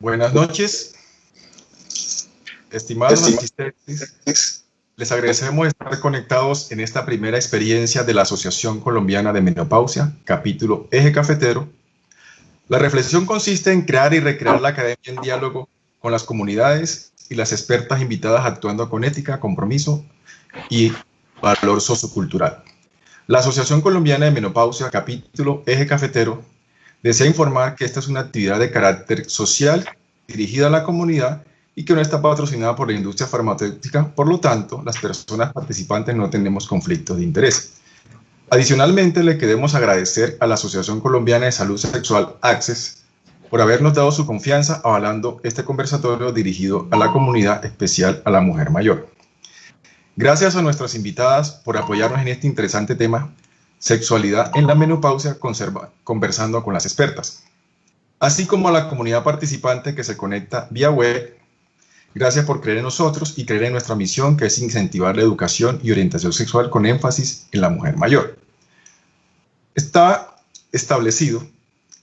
Buenas noches, estimados asistentes. Les agradecemos estar conectados en esta primera experiencia de la Asociación Colombiana de Menopausia, capítulo Eje Cafetero. La reflexión consiste en crear y recrear la academia en diálogo con las comunidades y las expertas invitadas, actuando con ética, compromiso y valor sociocultural. La Asociación Colombiana de Menopausia, capítulo Eje Cafetero, desea informar que esta es una actividad de carácter social dirigida a la comunidad y que no está patrocinada por la industria farmacéutica. Por lo tanto, las personas participantes no tenemos conflicto de interés. Adicionalmente, le queremos agradecer a la Asociación Colombiana de Salud Sexual, ACCES, por habernos dado su confianza avalando este conversatorio dirigido a la comunidad, especial a la mujer mayor. Gracias a nuestras invitadas por apoyarnos en este interesante tema, sexualidad en la menopausia, conversando con las expertas, así como a la comunidad participante que se conecta vía web. Gracias por creer en nosotros y creer en nuestra misión, que es incentivar la educación y orientación sexual con énfasis en la mujer mayor. Está establecido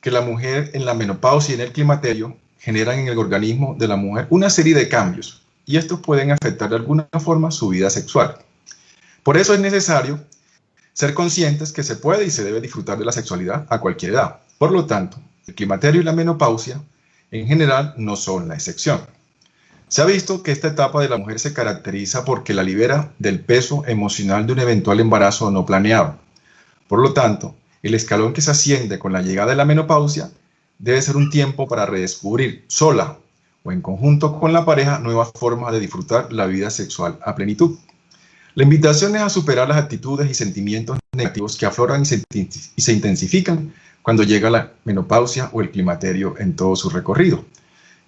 que la mujer en la menopausia y en el climaterio generan en el organismo de la mujer una serie de cambios, y estos pueden afectar de alguna forma su vida sexual. Por eso es necesario ser conscientes que se puede y se debe disfrutar de la sexualidad a cualquier edad. Por lo tanto, el climaterio y la menopausia en general no son la excepción. Se ha visto que esta etapa de la mujer se caracteriza porque la libera del peso emocional de un eventual embarazo no planeado. Por lo tanto, el escalón que se asciende con la llegada de la menopausia debe ser un tiempo para redescubrir sola o en conjunto con la pareja nuevas formas de disfrutar la vida sexual a plenitud. La invitación es a superar las actitudes y sentimientos negativos que afloran y se intensifican cuando llega la menopausia o el climaterio en todo su recorrido.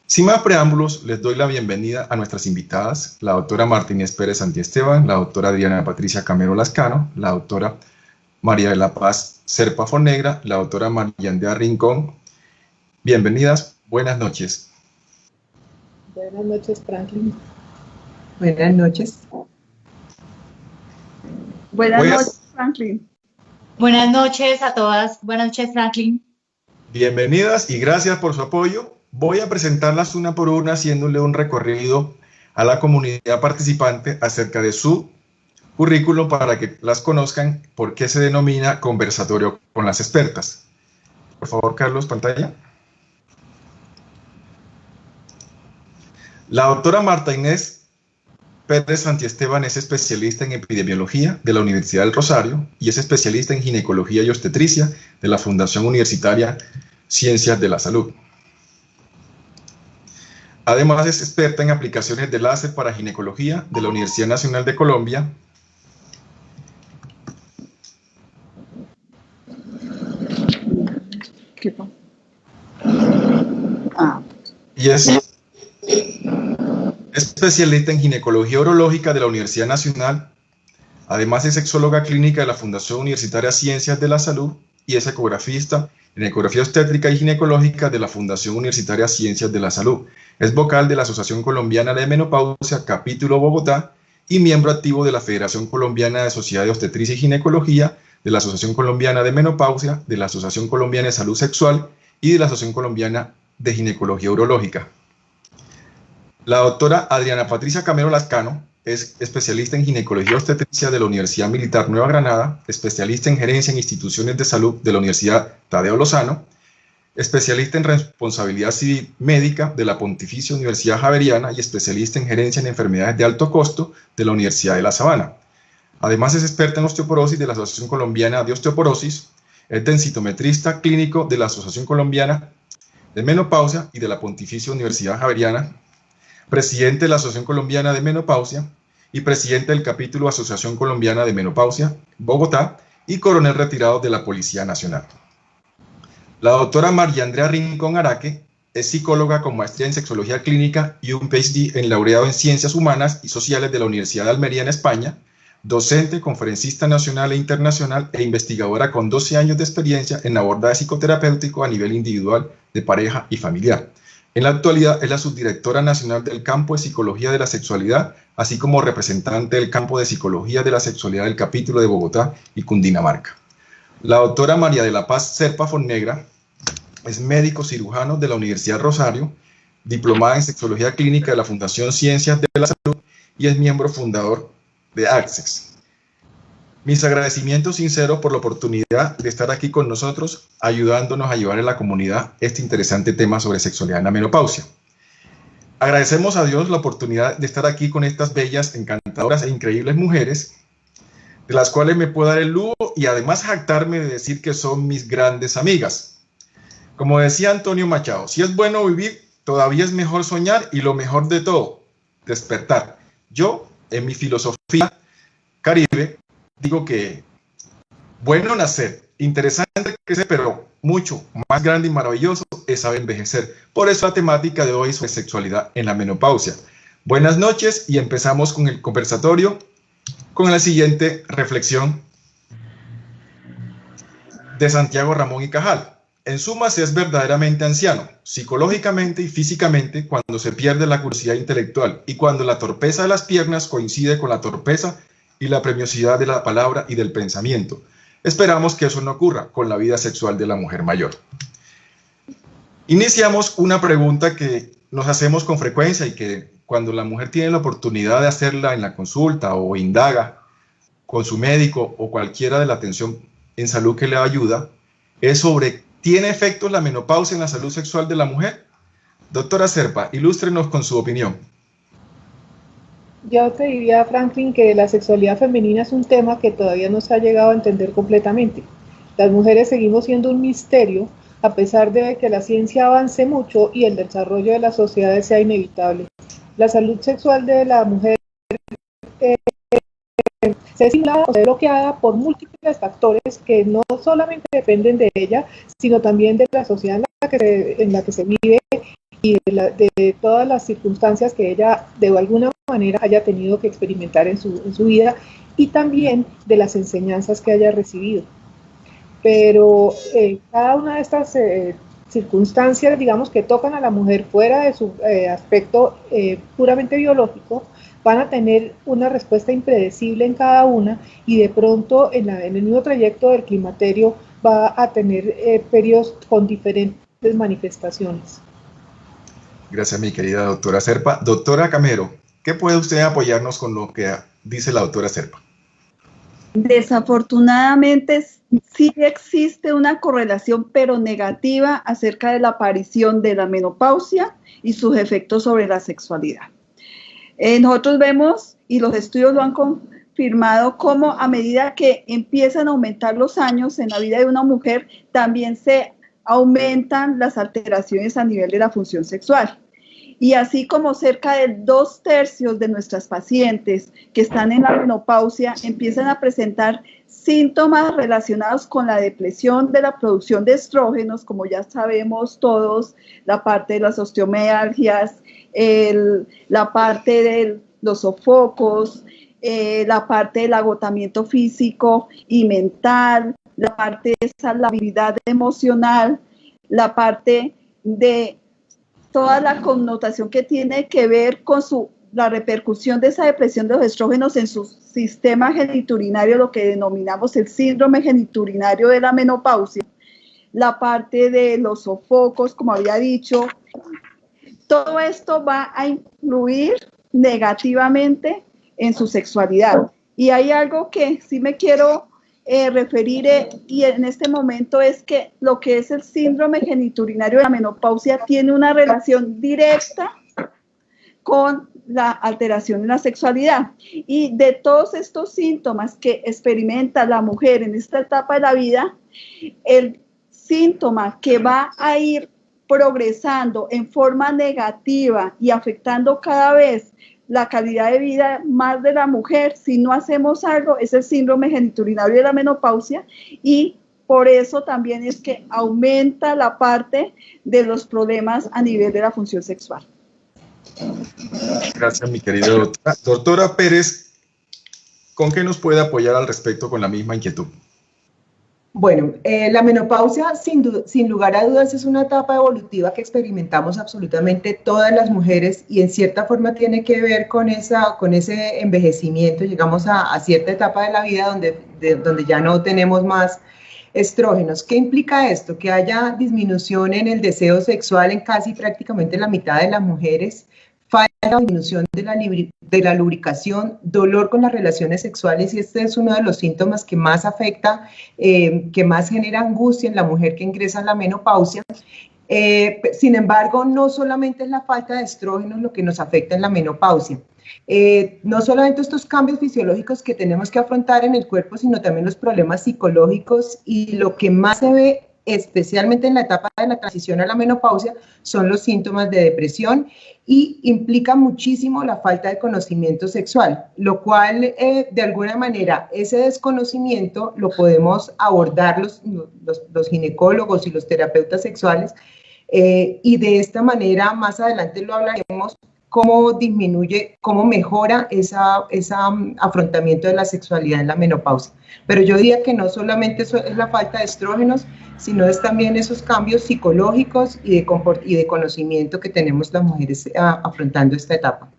Sin más preámbulos, les doy la bienvenida a nuestras invitadas, la doctora Marta Inés Pérez Santiesteban, la doctora Adriana Patricia Camero Lascano, la doctora María de la Paz Serpa Fonegra, la doctora María Andrea Rincón. Bienvenidas, buenas noches. Buenas noches, Franklin. Buenas noches. Buenas noches, Franklin. Buenas noches a todas. Buenas noches, Franklin. Bienvenidas y gracias por su apoyo. Voy a presentarlas una por una, haciéndole un recorrido a la comunidad participante acerca de su currículum para que las conozcan, por qué se denomina conversatorio con las expertas. Por favor, Carlos, pantalla. La doctora Marta Inés Pérez Santiesteban es especialista en epidemiología de la Universidad del Rosario y es especialista en ginecología y obstetricia de la Fundación Universitaria Ciencias de la Salud. Además, es experta en aplicaciones de láser para ginecología de la Universidad Nacional de Colombia. Y es especialista en ginecología urológica de la Universidad Nacional. Además, es sexóloga clínica de la Fundación Universitaria Ciencias de la Salud y es ecografista en ecografía obstétrica y ginecológica de la Fundación Universitaria Ciencias de la Salud. Es vocal de la Asociación Colombiana de Menopausia, capítulo Bogotá, y miembro activo de la Federación Colombiana de Sociedad de Obstetricia y Ginecología, de la Asociación Colombiana de Menopausia, de la Asociación Colombiana de Salud Sexual y de la Asociación Colombiana de Ginecología Urológica. La doctora Adriana Patricia Camero Lascano es especialista en ginecología obstetricia de la Universidad Militar Nueva Granada, especialista en gerencia en instituciones de salud de la Universidad Tadeo Lozano, especialista en responsabilidad civil médica de la Pontificia Universidad Javeriana y especialista en gerencia en enfermedades de alto costo de la Universidad de La Sabana. Además, es experta en osteoporosis de la Asociación Colombiana de Osteoporosis, es densitometrista clínico de la Asociación Colombiana de Menopausia y de la Pontificia Universidad Javeriana, presidente de la Asociación Colombiana de Menopausia y presidente del capítulo Asociación Colombiana de Menopausia, Bogotá, y coronel retirado de la Policía Nacional. La doctora María Andrea Rincón Araque es psicóloga con maestría en sexología clínica y un PhD en laureado en Ciencias Humanas y Sociales de la Universidad de Almería en España, docente, conferencista nacional e internacional e investigadora con 12 años de experiencia en abordaje psicoterapéutico a nivel individual, de pareja y familiar. En la actualidad es la subdirectora nacional del campo de Psicología de la Sexualidad, así como representante del campo de Psicología de la Sexualidad del capítulo de Bogotá y Cundinamarca. La doctora María de la Paz Serpa Fonegra es médico cirujano de la Universidad Rosario, diplomada en Sexología Clínica de la Fundación Ciencias de la Salud y es miembro fundador de Access. Mis agradecimientos sinceros por la oportunidad de estar aquí con nosotros, ayudándonos a llevar a la comunidad este interesante tema sobre sexualidad en la menopausia. Agradecemos a Dios la oportunidad de estar aquí con estas bellas, encantadoras e increíbles mujeres, de las cuales me puedo dar el lujo y además jactarme de decir que son mis grandes amigas. Como decía Antonio Machado, si es bueno vivir, todavía es mejor soñar y lo mejor de todo, despertar. Yo, en mi filosofía caribe, digo que bueno nacer, interesante crecer, pero mucho más grande y maravilloso es saber envejecer. Por eso la temática de hoy es sobre sexualidad en la menopausia. Buenas noches y empezamos con el conversatorio con la siguiente reflexión de Santiago Ramón y Cajal. En suma, se es verdaderamente anciano, psicológicamente y físicamente, cuando se pierde la curiosidad intelectual y cuando la torpeza de las piernas coincide con la torpeza y la premiosidad de la palabra y del pensamiento. Esperamos que eso no ocurra con la vida sexual de la mujer mayor. Iniciamos una pregunta que nos hacemos con frecuencia y que cuando la mujer tiene la oportunidad de hacerla en la consulta o indaga con su médico o cualquiera de la atención en salud que le ayuda, es sobre ¿tiene efectos la menopausia en la salud sexual de la mujer? Doctora Serpa, ilústrenos con su opinión. Yo te diría, Franklin, que la sexualidad femenina es un tema que todavía no se ha llegado a entender completamente. Las mujeres seguimos siendo un misterio, a pesar de que la ciencia avance mucho y el desarrollo de las sociedades sea inevitable. La salud sexual de la mujer se es simulada o se ve bloqueada por múltiples factores que no solamente dependen de ella, sino también de la sociedad en la que se vive y de todas las circunstancias que ella de alguna manera haya tenido que experimentar en su vida y también de las enseñanzas que haya recibido. Pero cada una de estas circunstancias, digamos, que tocan a la mujer fuera de su aspecto puramente biológico, van a tener una respuesta impredecible en cada una y de pronto en el mismo trayecto del climaterio va a tener periodos con diferentes manifestaciones. Gracias, mi querida doctora Serpa. Doctora Camero, ¿qué puede usted apoyarnos con lo que dice la doctora Serpa? Desafortunadamente sí existe una correlación, pero negativa, acerca de la aparición de la menopausia y sus efectos sobre la sexualidad. Nosotros vemos, y los estudios lo han confirmado, cómo a medida que empiezan a aumentar los años en la vida de una mujer, también se aumentan las alteraciones a nivel de la función sexual. Y así como cerca de 2/3 de nuestras pacientes que están en la menopausia empiezan a presentar síntomas relacionados con la depresión de la producción de estrógenos, como ya sabemos todos, la parte de las osteomialgias, la parte de los sofocos, la parte del agotamiento físico y mental, la parte de esa labilidad emocional, la parte de toda la connotación que tiene que ver con la repercusión de esa depresión de los estrógenos en su sistema geniturinario, lo que denominamos el síndrome geniturinario de la menopausia, la parte de los sofocos, como había dicho. Todo esto va a influir negativamente en su sexualidad. Y hay algo que sí me quiero referir y en este momento es que lo que es el síndrome geniturinario de la menopausia tiene una relación directa con la alteración en la sexualidad. Y de todos estos síntomas que experimenta la mujer en esta etapa de la vida, el síntoma que va a ir progresando en forma negativa y afectando cada vez la calidad de vida más de la mujer, si no hacemos algo, es el síndrome geniturinario de la menopausia, y por eso también es que aumenta la parte de los problemas a nivel de la función sexual. Gracias, mi querida doctora. Doctora Pérez, ¿con qué nos puede apoyar al respecto con la misma inquietud? Bueno, la menopausia sin lugar a dudas es una etapa evolutiva que experimentamos absolutamente todas las mujeres y en cierta forma tiene que ver con ese envejecimiento. Llegamos a cierta etapa de la vida donde ya no tenemos más Estrógenos, ¿qué implica esto? Que haya disminución en el deseo sexual en casi prácticamente la mitad de las mujeres, falta o disminución de la lubricación, dolor con las relaciones sexuales, y este es uno de los síntomas que más afecta, que más genera angustia en la mujer que ingresa a la menopausia. Sin embargo, no solamente es la falta de estrógenos lo que nos afecta en la menopausia. No solamente estos cambios fisiológicos que tenemos que afrontar en el cuerpo, sino también los problemas psicológicos, y lo que más se ve especialmente en la etapa de la transición a la menopausia son los síntomas de depresión, y implica muchísimo la falta de conocimiento sexual, lo cual de alguna manera ese desconocimiento lo podemos abordar los ginecólogos y los terapeutas sexuales, y de esta manera más adelante lo hablaremos, cómo disminuye, cómo mejora ese afrontamiento de la sexualidad en la menopausia. Pero yo diría que no solamente eso es la falta de estrógenos, sino es también esos cambios psicológicos y de conocimiento que tenemos las mujeres afrontando esta etapa.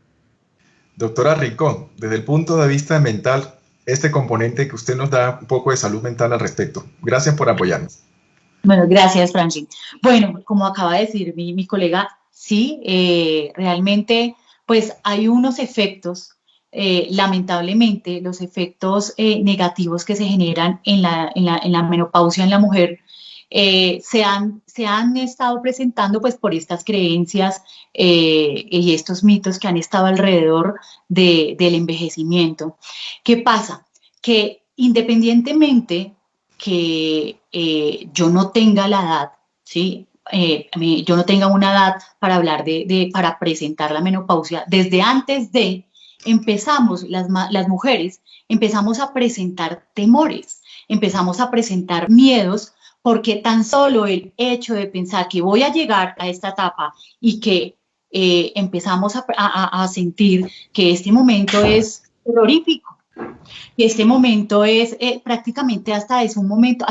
Doctora Rincón, desde el punto de vista mental, este componente que usted nos da un poco de salud mental al respecto. Gracias por apoyarnos. Bueno, gracias, Franklin. Bueno, como acaba de decir mi colega, sí, realmente pues hay unos efectos, lamentablemente, los efectos negativos que se generan en la menopausia en la mujer se han estado presentando pues por estas creencias y estos mitos que han estado alrededor del envejecimiento. ¿Qué pasa? Que independientemente que yo no tenga la edad, ¿sí? Yo no tenga una edad para hablar para presentar la menopausia, desde antes de empezamos, las mujeres empezamos a presentar temores, empezamos a presentar miedos, porque tan solo el hecho de pensar que voy a llegar a esta etapa y que empezamos a sentir que este momento es terrorífico, y este momento es prácticamente hasta es un momento,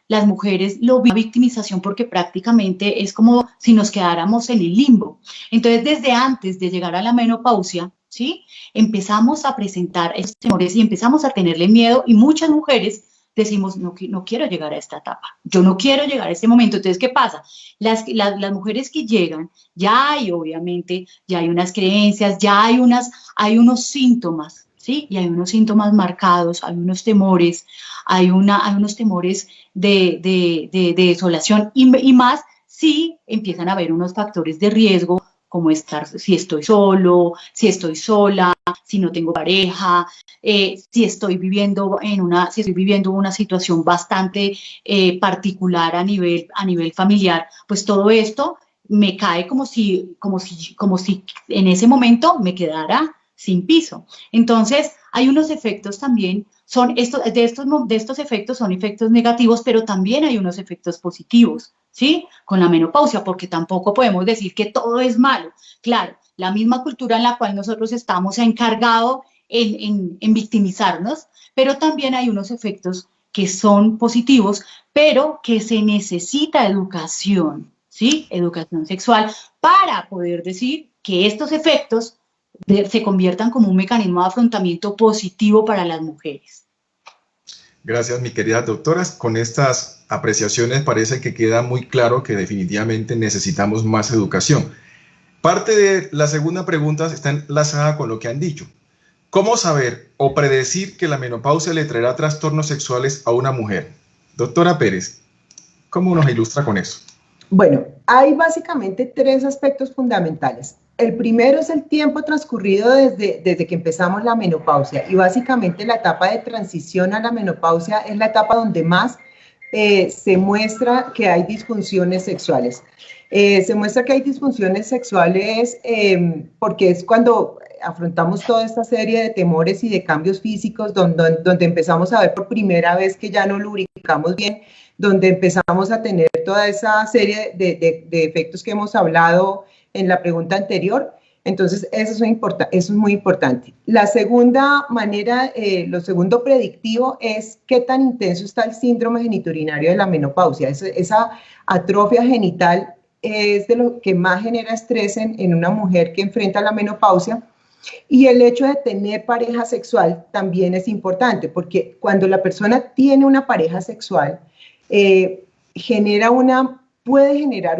las mujeres lo ven victimización, porque prácticamente es como si nos quedáramos en el limbo. Entonces, desde antes de llegar a la menopausia, ¿sí? Empezamos a presentar estos temores y empezamos a tenerle miedo, y muchas mujeres decimos, no quiero llegar a esta etapa, yo no quiero llegar a este momento. Entonces, ¿qué pasa? Las mujeres que llegan, ya hay obviamente, ya hay unas creencias, ya hay unos síntomas, ¿sí? Y hay unos síntomas marcados, hay unos temores, hay unos temores de desolación, y más si empiezan a haber unos factores de riesgo, como si estoy solo, si estoy sola, si no tengo pareja, si estoy viviendo una situación bastante particular a nivel familiar. Pues todo esto me cae como si en ese momento me quedara sin piso. Entonces, hay unos efectos también, de estos efectos son efectos negativos, pero también hay unos efectos positivos, ¿sí? Con la menopausia, porque tampoco podemos decir que todo es malo. Claro, la misma cultura en la cual nosotros estamos se ha encargado en victimizarnos, pero también hay unos efectos que son positivos, pero que se necesita educación, ¿sí? Educación sexual, para poder decir que estos efectos se conviertan como un mecanismo de afrontamiento positivo para las mujeres. Gracias, mi querida doctora. Con estas apreciaciones parece que queda muy claro que definitivamente necesitamos más educación. Parte de la segunda pregunta está enlazada con lo que han dicho. ¿Cómo saber o predecir que la menopausia le traerá trastornos sexuales a una mujer? Doctora Pérez, ¿cómo nos ilustra con eso? Bueno, hay básicamente tres aspectos fundamentales. El primero es el tiempo transcurrido desde que empezamos la menopausia, y básicamente la etapa de transición a la menopausia es la etapa donde más se muestra que hay disfunciones sexuales. Se muestra que hay disfunciones sexuales porque es cuando afrontamos toda esta serie de temores y de cambios físicos, donde empezamos a ver por primera vez que ya no lubricamos bien, donde empezamos a tener toda esa serie de efectos que hemos hablado en la pregunta anterior. Entonces, eso es muy importante. La segunda manera, lo segundo predictivo es qué tan intenso está el síndrome genitourinario de la menopausia. Esa atrofia genital es de lo que más genera estrés en una mujer que enfrenta la menopausia. Y el hecho de tener pareja sexual también es importante, porque cuando la persona tiene una pareja sexual, puede generar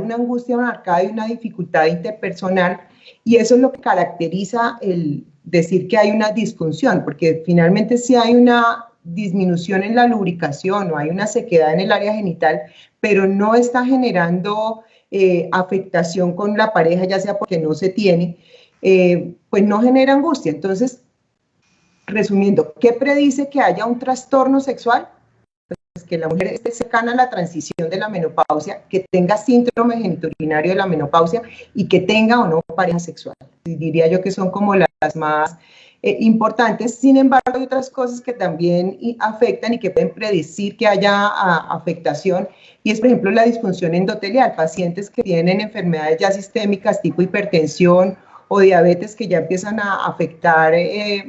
una angustia marcada y una dificultad interpersonal, y eso es lo que caracteriza el decir que hay una disfunción, porque finalmente si hay una disminución en la lubricación o hay una sequedad en el área genital, pero no está generando afectación con la pareja, ya sea porque no se tiene, pues no genera angustia. Entonces, resumiendo, ¿qué predice que haya un trastorno sexual? Pues que la mujer esté cercana a la transición de la menopausia, que tenga síndrome genitourinario de la menopausia y que tenga o no pareja sexual. Y diría yo que son como las más importantes. Sin embargo, hay otras cosas que también afectan y que pueden predecir que haya afectación, y es, por ejemplo, la disfunción endotelial. Pacientes que tienen enfermedades ya sistémicas tipo hipertensión o diabetes que ya empiezan a afectar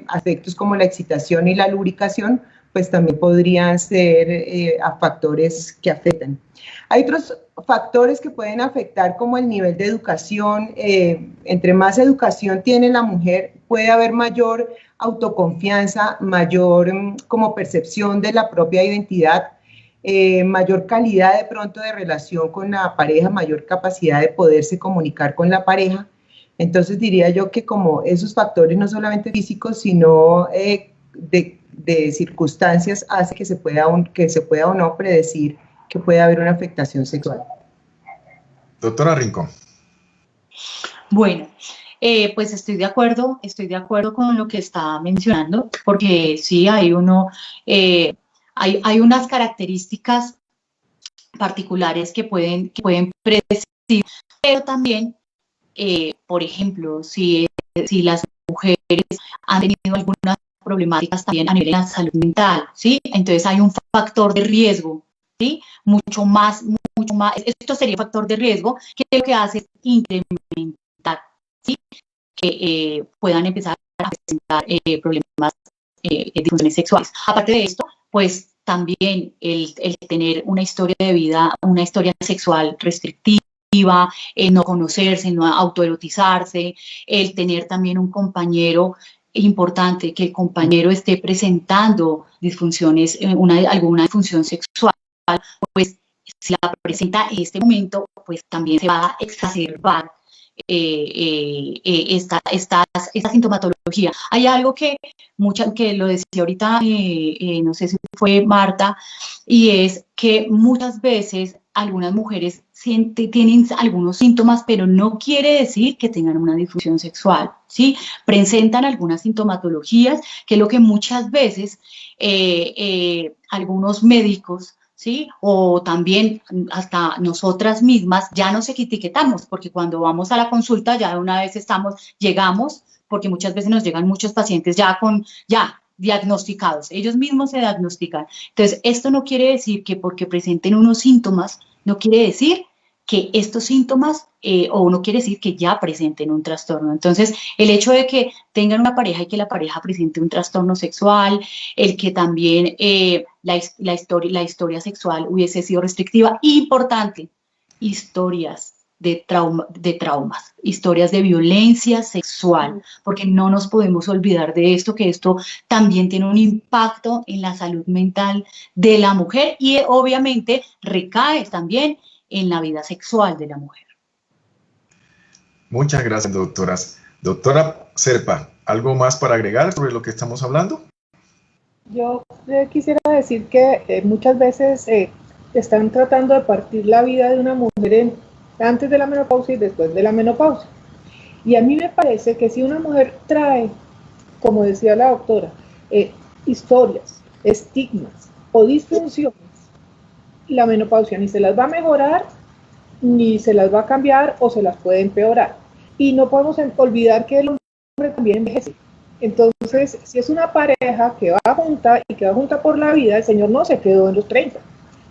aspectos como la excitación y la lubricación, pues también podrían ser factores que afectan. Hay otros factores que pueden afectar, como el nivel de educación. Entre más educación tiene la mujer, puede haber mayor autoconfianza, mayor como percepción de la propia identidad, mayor calidad de pronto de relación con la pareja, mayor capacidad de poderse comunicar con la pareja. Entonces diría yo que como esos factores no solamente físicos, sino de circunstancias, hace que se pueda o no predecir que puede haber una afectación sexual. Doctora Rincón. Bueno, pues estoy de acuerdo con lo que está mencionando, porque sí hay hay unas características particulares que pueden predecir, pero también, por ejemplo, si las mujeres han tenido algunas problemáticas también a nivel de la salud mental, ¿sí? Entonces hay un factor de riesgo, ¿sí? Mucho más, esto sería un factor de riesgo que lo que hace es incrementar, ¿sí? Que puedan empezar a presentar problemas de disfunciones sexuales. Aparte de esto, pues también el tener una historia de vida, una historia sexual restrictiva, no conocerse, no autoerotizarse, el tener también un compañero importante, que el compañero esté presentando disfunciones, alguna disfunción sexual, pues si la presenta en este momento, pues también se va a exacerbar esta sintomatología. Hay algo que lo decía ahorita, no sé si fue Marta, y es que muchas veces algunas mujeres tienen algunos síntomas, pero no quiere decir que tengan una disfunción sexual, ¿sí? Presentan algunas sintomatologías, que es lo que muchas veces algunos médicos, ¿sí? O también hasta nosotras mismas ya nos etiquetamos, porque cuando vamos a la consulta ya de una vez llegamos, porque muchas veces nos llegan muchos pacientes ya diagnosticados, ellos mismos se diagnostican. Entonces, esto no quiere decir que porque presenten unos síntomas, no quiere decir que estos síntomas, o no quiere decir que ya presenten un trastorno. Entonces, el hecho de que tengan una pareja y que la pareja presente un trastorno sexual, el que también la historia sexual hubiese sido restrictiva, importante, historias de traumas, historias de violencia sexual, porque no nos podemos olvidar de esto, que esto también tiene un impacto en la salud mental de la mujer y obviamente recae también en la vida sexual de la mujer. Muchas gracias, doctoras. Doctora Serpa, ¿algo más para agregar sobre lo que estamos hablando? Yo quisiera decir que muchas veces están tratando de partir la vida de una mujer antes de la menopausia y después de la menopausia. Y a mí me parece que si una mujer trae, como decía la doctora, historias, estigmas o disfunciones, la menopausia ni se las va a mejorar, ni se las va a cambiar o se las puede empeorar. Y no podemos olvidar que el hombre también envejece. Entonces, si es una pareja que va junta y que va junta por la vida, el señor no se quedó en los 30,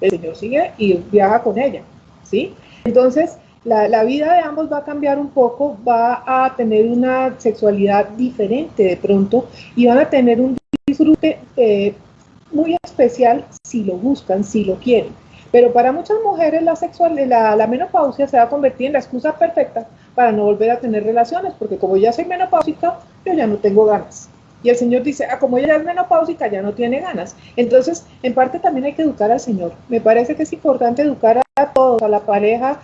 el señor sigue y viaja con ella, ¿sí? Entonces, la vida de ambos va a cambiar un poco, va a tener una sexualidad diferente de pronto y van a tener un disfrute muy especial si lo buscan, si lo quieren. Pero para muchas mujeres la menopausia se va a convertir en la excusa perfecta para no volver a tener relaciones, porque como ya soy menopáusica, yo ya no tengo ganas. y el señor dice, como ella es menopáusica, ya no tiene ganas. Entonces, en parte también hay que educar al señor. Me parece que es importante educar a todos, a la pareja,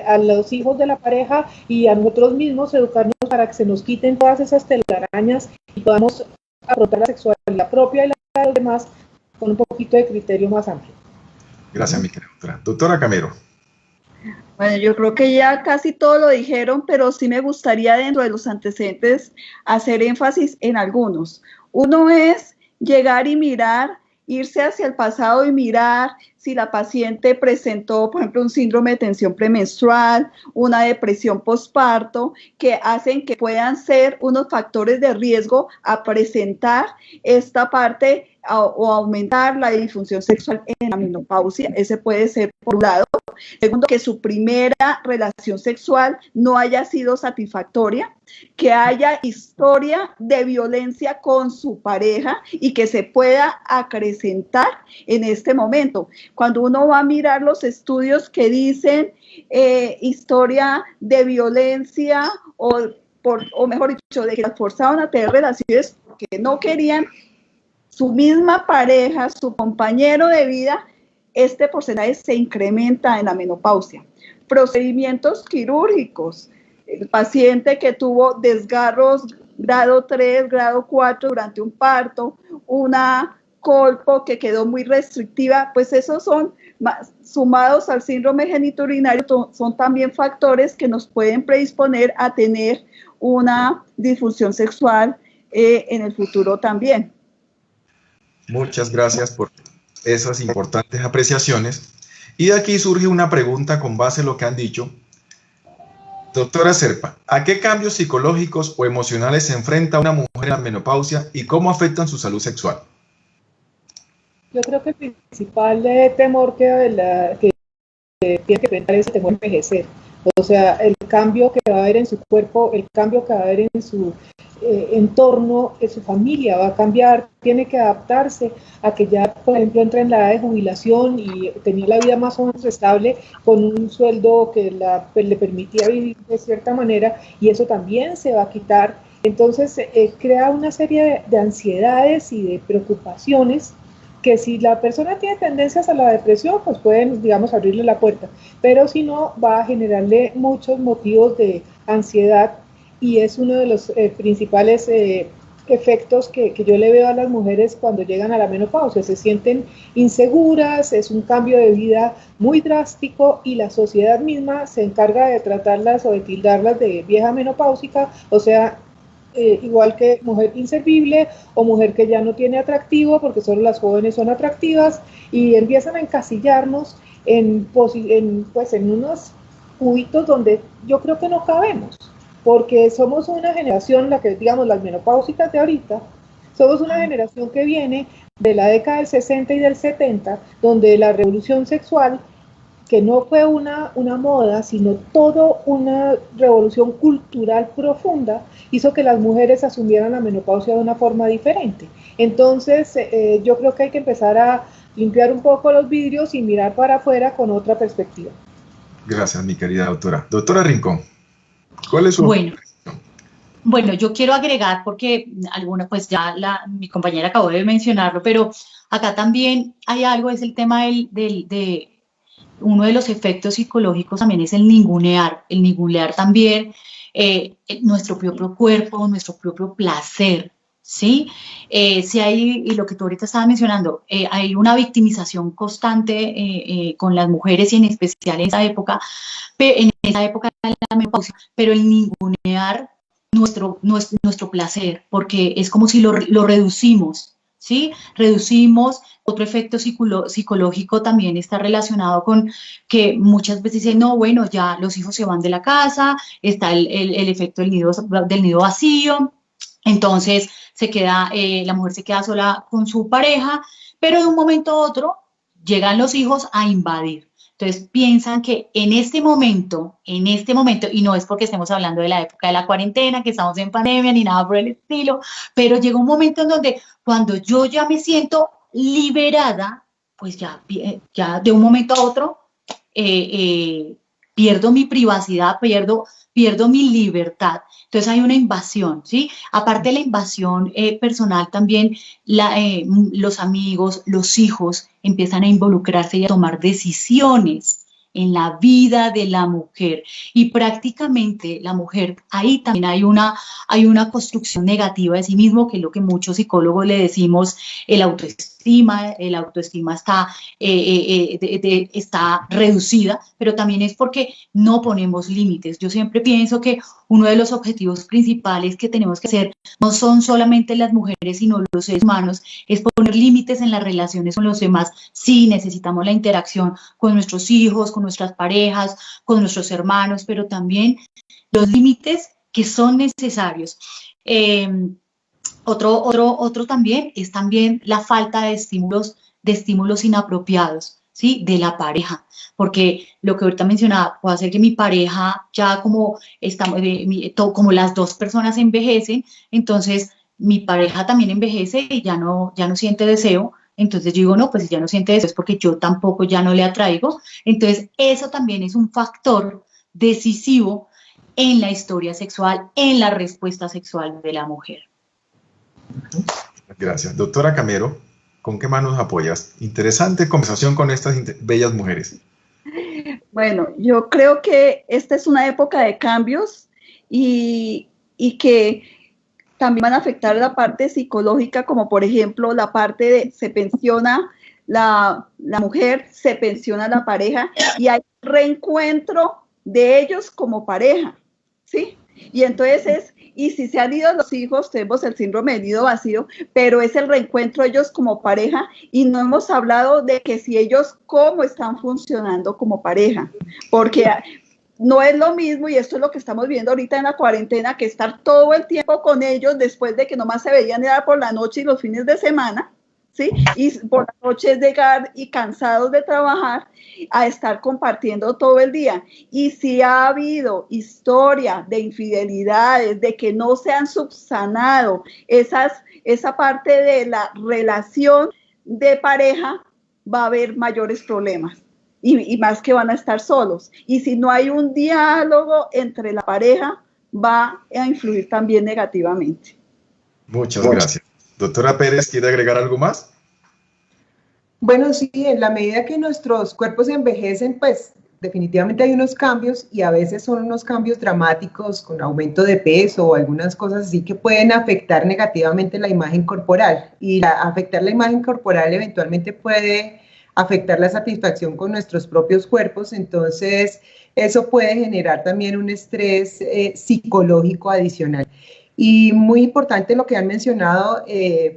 a los hijos de la pareja y a nosotros mismos, educarnos para que se nos quiten todas esas telarañas y podamos afrontar la sexualidad propia y la de los demás con un poquito de criterio más amplio. Gracias, mi querida doctora. Doctora Camero. Bueno, yo creo que ya casi todo lo dijeron, pero sí me gustaría dentro de los antecedentes hacer énfasis en algunos. Uno es llegar y mirar, irse hacia el pasado y mirar si la paciente presentó, por ejemplo, un síndrome de tensión premenstrual, una depresión postparto, que hacen que puedan ser unos factores de riesgo a presentar esta parte o aumentar la disfunción sexual en la menopausia. Ese puede ser por un lado. Segundo, que su primera relación sexual no haya sido satisfactoria, que haya historia de violencia con su pareja y que se pueda acrecentar en este momento. Cuando uno va a mirar los estudios que dicen historia de violencia o mejor dicho, de que las forzaban a tener relaciones porque no querían su misma pareja, su compañero de vida, este porcentaje se incrementa en la menopausia. Procedimientos quirúrgicos, el paciente que tuvo desgarros grado 3, grado 4 durante un parto, una colpo que quedó muy restrictiva, pues esos son, sumados al síndrome genitourinario, son también factores que nos pueden predisponer a tener una disfunción sexual en el futuro también. Muchas gracias por esas importantes apreciaciones. Y de aquí surge una pregunta con base en lo que han dicho. Doctora Serpa, ¿a qué cambios psicológicos o emocionales se enfrenta una mujer en la menopausia y cómo afectan su salud sexual? Yo creo que el principal temor que tiene que enfrentar es el temor a envejecer. O sea, el cambio que va a haber en su cuerpo, el cambio que va a haber en su entorno, que su familia va a cambiar, tiene que adaptarse a que ya, por ejemplo, entra en la edad de jubilación y tenía la vida más o menos estable con un sueldo que le permitía vivir de cierta manera, y eso también se va a quitar. Entonces, crea una serie de ansiedades y de preocupaciones que si la persona tiene tendencias a la depresión, pues pueden, digamos, abrirle la puerta, pero si no, va a generarle muchos motivos de ansiedad, y es uno de los principales efectos que yo le veo a las mujeres cuando llegan a la menopausia. Se sienten inseguras, es un cambio de vida muy drástico y la sociedad misma se encarga de tratarlas o de tildarlas de vieja menopáusica, o sea, igual que mujer inservible o mujer que ya no tiene atractivo porque solo las jóvenes son atractivas, y empiezan a encasillarnos en unos cubitos donde yo creo que no cabemos, porque somos una generación, la que digamos las menopáusicas de ahorita, somos una generación que viene de la década del 60 y del 70, donde la revolución sexual, que no fue una moda, sino toda una revolución cultural profunda, hizo que las mujeres asumieran la menopausia de una forma diferente. Entonces, yo creo que hay que empezar a limpiar un poco los vidrios y mirar para afuera con otra perspectiva. Gracias, mi querida doctora. Doctora Rincón, ¿cuál es su opinión? Bueno, yo quiero agregar, porque pues ya mi compañera acabó de mencionarlo, pero acá también hay algo, es el tema de uno de los efectos psicológicos también es el ningunear también nuestro propio cuerpo, nuestro propio placer, ¿sí? Si hay, y lo que tú ahorita estabas mencionando, hay una victimización constante con las mujeres y en especial en esa época de la menopausia, pero el ningunear nuestro placer, porque es como si lo reducimos, ¿sí? Reducimos. Otro efecto psicológico también está relacionado con que muchas veces dicen, no, bueno, ya los hijos se van de la casa, está el efecto del nido vacío, entonces la mujer se queda sola con su pareja, pero de un momento a otro llegan los hijos a invadir. Entonces piensan que en este momento, y no es porque estemos hablando de la época de la cuarentena, que estamos en pandemia, ni nada por el estilo, pero llega un momento en donde cuando yo ya me siento liberada, pues ya de un momento a otro pierdo mi privacidad, pierdo pierdo mi libertad. Entonces hay una invasión, ¿sí? Aparte de la invasión personal, también los amigos, los hijos empiezan a involucrarse y a tomar decisiones en la vida de la mujer. Y prácticamente la mujer, ahí también hay una construcción negativa de sí mismo, que es lo que muchos psicólogos le decimos, el autoestima está reducida, pero también es porque no ponemos límites. Yo siempre pienso que uno de los objetivos principales que tenemos que hacer no son solamente las mujeres, sino los seres humanos, es poner límites en las relaciones con los demás. Sí, necesitamos la interacción con nuestros hijos, con nuestras parejas, con nuestros hermanos, pero también los límites que son necesarios. Otro también es también la falta de estímulos inapropiados, ¿sí? De la pareja, porque lo que ahorita mencionaba, puede hacer que mi pareja ya como las dos personas envejecen, entonces mi pareja también envejece y ya no siente deseo. Entonces yo digo, no, pues si ya no siente deseo es porque yo tampoco ya no le atraigo. Entonces eso también es un factor decisivo en la historia sexual, en la respuesta sexual de la mujer. Gracias. Doctora Camero, ¿con qué manos apoyas? Interesante conversación con estas bellas mujeres. Bueno, yo creo que esta es una época de cambios y que también van a afectar la parte psicológica, como por ejemplo la parte de se pensiona la mujer, se pensiona la pareja y hay reencuentro de ellos como pareja, ¿sí? Y entonces y si se han ido los hijos, tenemos el síndrome del nido vacío, pero es el reencuentro de ellos como pareja y no hemos hablado de que si ellos cómo están funcionando como pareja, porque no es lo mismo, y esto es lo que estamos viendo ahorita en la cuarentena, que estar todo el tiempo con ellos después de que nomás se veían llegar por la noche y los fines de semana, ¿sí? Y por la noche es llegar y cansados de trabajar, a estar compartiendo todo el día. Y si ha habido historia de infidelidades, de que no se han subsanado esa parte de la relación de pareja, va a haber mayores problemas. Y más que van a estar solos. Y si no hay un diálogo entre la pareja, va a influir también negativamente. Muchas gracias. Doctora Pérez, ¿quiere agregar algo más? Bueno, sí, en la medida que nuestros cuerpos envejecen, pues definitivamente hay unos cambios y a veces son unos cambios dramáticos con aumento de peso o algunas cosas así que pueden afectar negativamente la imagen corporal. Y afectar la imagen corporal eventualmente puede afectar la satisfacción con nuestros propios cuerpos, entonces eso puede generar también un estrés psicológico adicional. Y muy importante lo que han mencionado,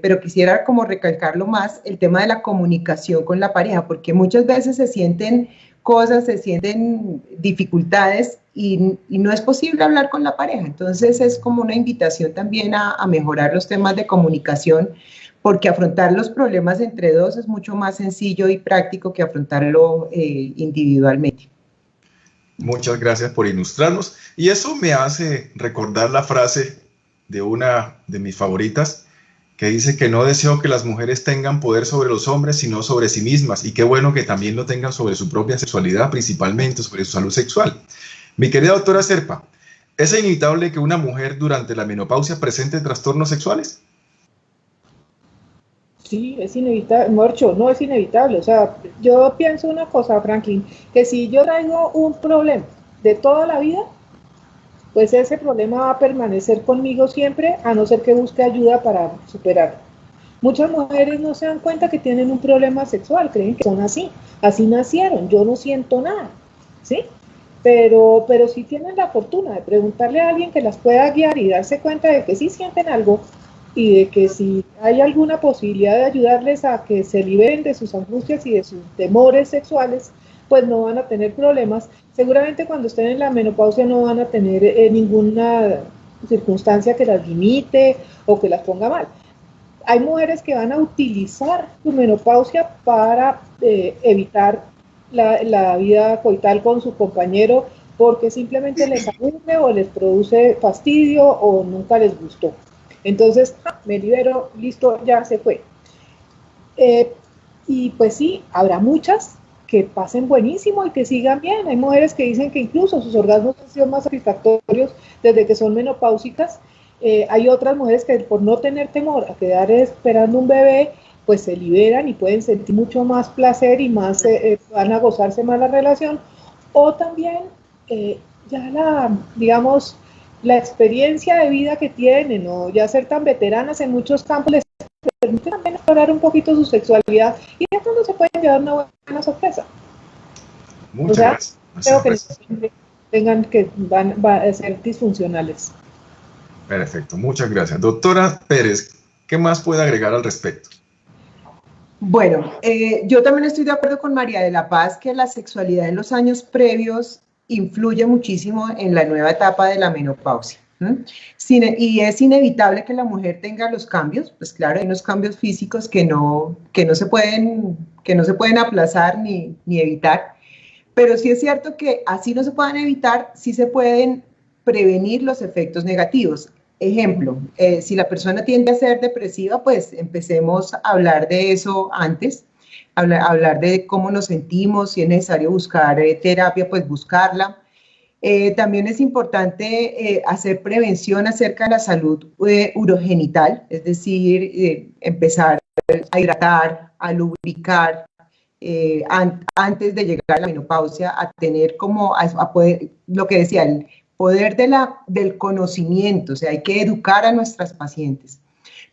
pero quisiera como recalcarlo más, el tema de la comunicación con la pareja, porque muchas veces se sienten cosas, se sienten dificultades y no es posible hablar con la pareja. Entonces es como una invitación también a mejorar los temas de comunicación, porque afrontar los problemas entre dos es mucho más sencillo y práctico que afrontarlo individualmente. Muchas gracias por ilustrarnos. Y eso me hace recordar la frase de una de mis favoritas, que dice que no deseo que las mujeres tengan poder sobre los hombres, sino sobre sí mismas. Y qué bueno que también lo tengan sobre su propia sexualidad, principalmente sobre su salud sexual. Mi querida doctora Serpa, ¿es inevitable que una mujer durante la menopausia presente trastornos sexuales? Sí, es inevitable, Morcho, no es inevitable. O sea, yo pienso una cosa, Franklin, que si yo traigo un problema de toda la vida, pues ese problema va a permanecer conmigo siempre, a no ser que busque ayuda para superarlo. Muchas mujeres no se dan cuenta que tienen un problema sexual, creen que son así nacieron, yo no siento nada, ¿sí? Pero sí tienen la fortuna de preguntarle a alguien que las pueda guiar y darse cuenta de que sí sienten algo, y de que si hay alguna posibilidad de ayudarles a que se liberen de sus angustias y de sus temores sexuales, pues no van a tener problemas. Seguramente cuando estén en la menopausia no van a tener ninguna circunstancia que las limite o que las ponga mal. Hay mujeres que van a utilizar su menopausia para evitar la vida coital con su compañero porque simplemente les aburre o les produce fastidio o nunca les gustó. Entonces, me libero, listo, ya se fue. Y pues sí, habrá muchas que pasen buenísimo y que sigan bien. Hay mujeres que dicen que incluso sus orgasmos han sido más satisfactorios desde que son menopáusicas. Hay otras mujeres que por no tener temor a quedar esperando un bebé, pues se liberan y pueden sentir mucho más placer y más van a gozarse más la relación. O también ya digamos, la experiencia de vida que tienen, o ya ser tan veteranas en muchos campos les permite también explorar un poquito su sexualidad y de pronto se pueden llevar una buena sorpresa. Muchas gracias. Creo que tengan que van a ser disfuncionales. Perfecto, muchas gracias. Doctora Pérez, ¿qué más puede agregar al respecto? Bueno, yo también estoy de acuerdo con María de la Paz que la sexualidad en los años previos influye muchísimo en la nueva etapa de la menopausia. Y es inevitable que la mujer tenga los cambios, pues claro, hay unos cambios físicos que no se pueden aplazar ni evitar, pero sí es cierto que así no se puedan evitar, sí se pueden prevenir los efectos negativos. Ejemplo, si la persona tiende a ser depresiva, pues empecemos a hablar de eso antes, hablar de cómo nos sentimos, si es necesario buscar terapia, pues buscarla. También es importante hacer prevención acerca de la salud urogenital, es decir, empezar a hidratar, a lubricar, antes de llegar a la menopausia, a tener como, a poder, lo que decía, el poder del conocimiento, o sea, hay que educar a nuestras pacientes.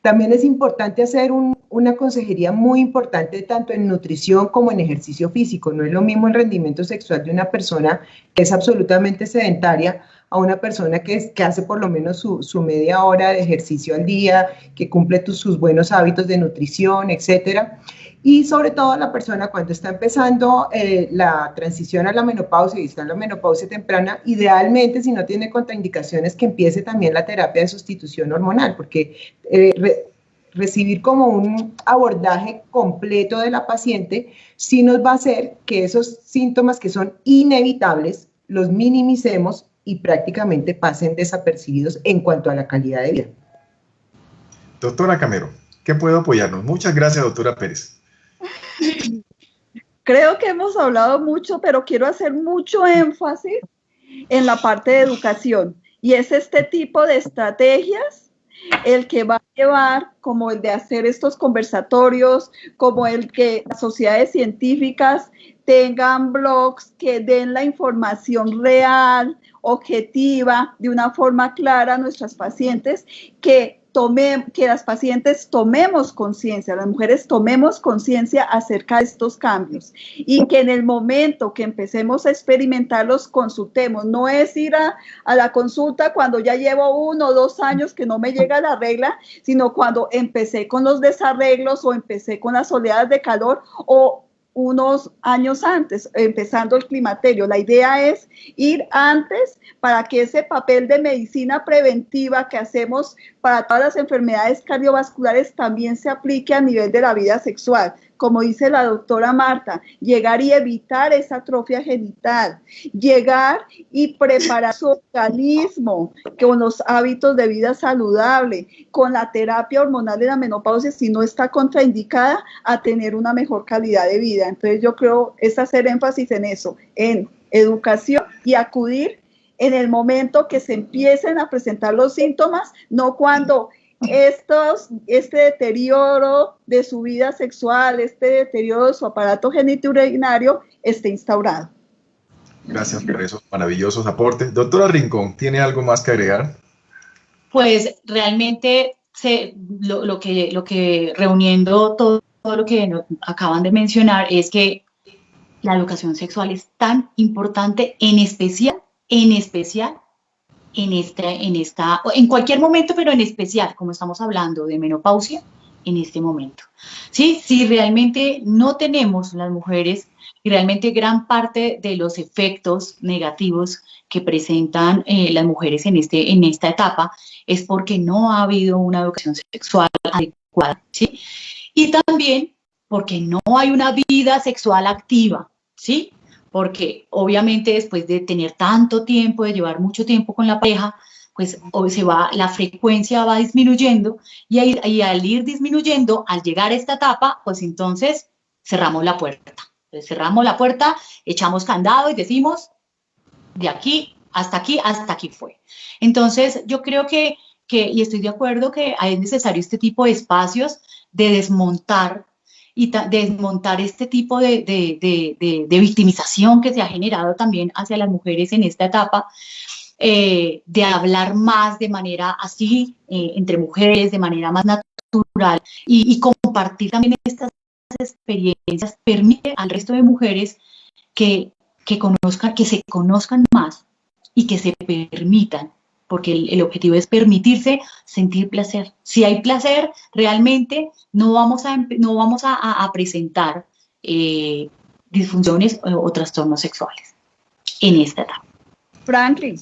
También es importante hacer una consejería muy importante tanto en nutrición como en ejercicio físico. No es lo mismo el rendimiento sexual de una persona que es absolutamente sedentaria a una persona que hace por lo menos su media hora de ejercicio al día, que cumple sus buenos hábitos de nutrición, etcétera. Y sobre todo la persona cuando está empezando la transición a la menopausia y está en la menopausia temprana, idealmente si no tiene contraindicaciones que empiece también la terapia de sustitución hormonal, porque recibir como un abordaje completo de la paciente sí nos va a hacer que esos síntomas que son inevitables los minimicemos y prácticamente pasen desapercibidos en cuanto a la calidad de vida. Doctora Camero, ¿qué puedo apoyarnos? Muchas gracias, doctora Pérez. Creo que hemos hablado mucho, pero quiero hacer mucho énfasis en la parte de educación. Y es este tipo de estrategias el que va a llevar, como el de hacer estos conversatorios, como el que las sociedades científicas tengan blogs que den la información real, objetiva, de una forma clara a nuestras pacientes, que las pacientes tomemos conciencia, las mujeres tomemos conciencia acerca de estos cambios y que en el momento que empecemos a experimentarlos, consultemos. No es ir a la consulta cuando ya llevo 1 o 2 años que no me llega la regla, sino cuando empecé con los desarreglos o empecé con las oleadas de calor o unos años antes, empezando el climaterio. La idea es ir antes para que ese papel de medicina preventiva que hacemos para todas las enfermedades cardiovasculares también se aplique a nivel de la vida sexual. Como dice la doctora Marta, llegar y evitar esa atrofia genital, llegar y preparar su organismo con los hábitos de vida saludable, con la terapia hormonal de la menopausia, si no está contraindicada, a tener una mejor calidad de vida. Entonces yo creo es hacer énfasis en eso, en educación y acudir en el momento que se empiecen a presentar los síntomas, no cuando este deterioro de su vida sexual, este deterioro de su aparato genitourinario esté instaurado. Gracias por esos maravillosos aportes. Doctora Rincón, ¿tiene algo más que agregar? Pues realmente lo que reuniendo todo lo que acaban de mencionar es que la educación sexual es tan importante, en especial en cualquier momento, pero en especial, como estamos hablando de menopausia, en este momento. ¿Sí? Si realmente no tenemos las mujeres, y realmente gran parte de los efectos negativos que presentan las mujeres en esta etapa, es porque no ha habido una educación sexual adecuada, ¿sí? Y también porque no hay una vida sexual activa, ¿sí? Porque obviamente después de tener tanto tiempo, de llevar mucho tiempo con la pareja, pues la frecuencia va disminuyendo y al ir disminuyendo, al llegar a esta etapa, pues entonces cerramos la puerta. Entonces cerramos la puerta, echamos candado y decimos, de aquí, hasta aquí fue. Entonces yo creo que y estoy de acuerdo que es necesario este tipo de espacios de desmontar y desmontar este tipo de victimización que se ha generado también hacia las mujeres en esta etapa, de hablar más de manera así, entre mujeres, de manera más natural, y compartir también estas experiencias, permite al resto de mujeres que se conozcan más y que se permitan, porque el objetivo es permitirse sentir placer. Si hay placer, realmente no vamos a presentar disfunciones o trastornos sexuales en esta etapa. Franklin.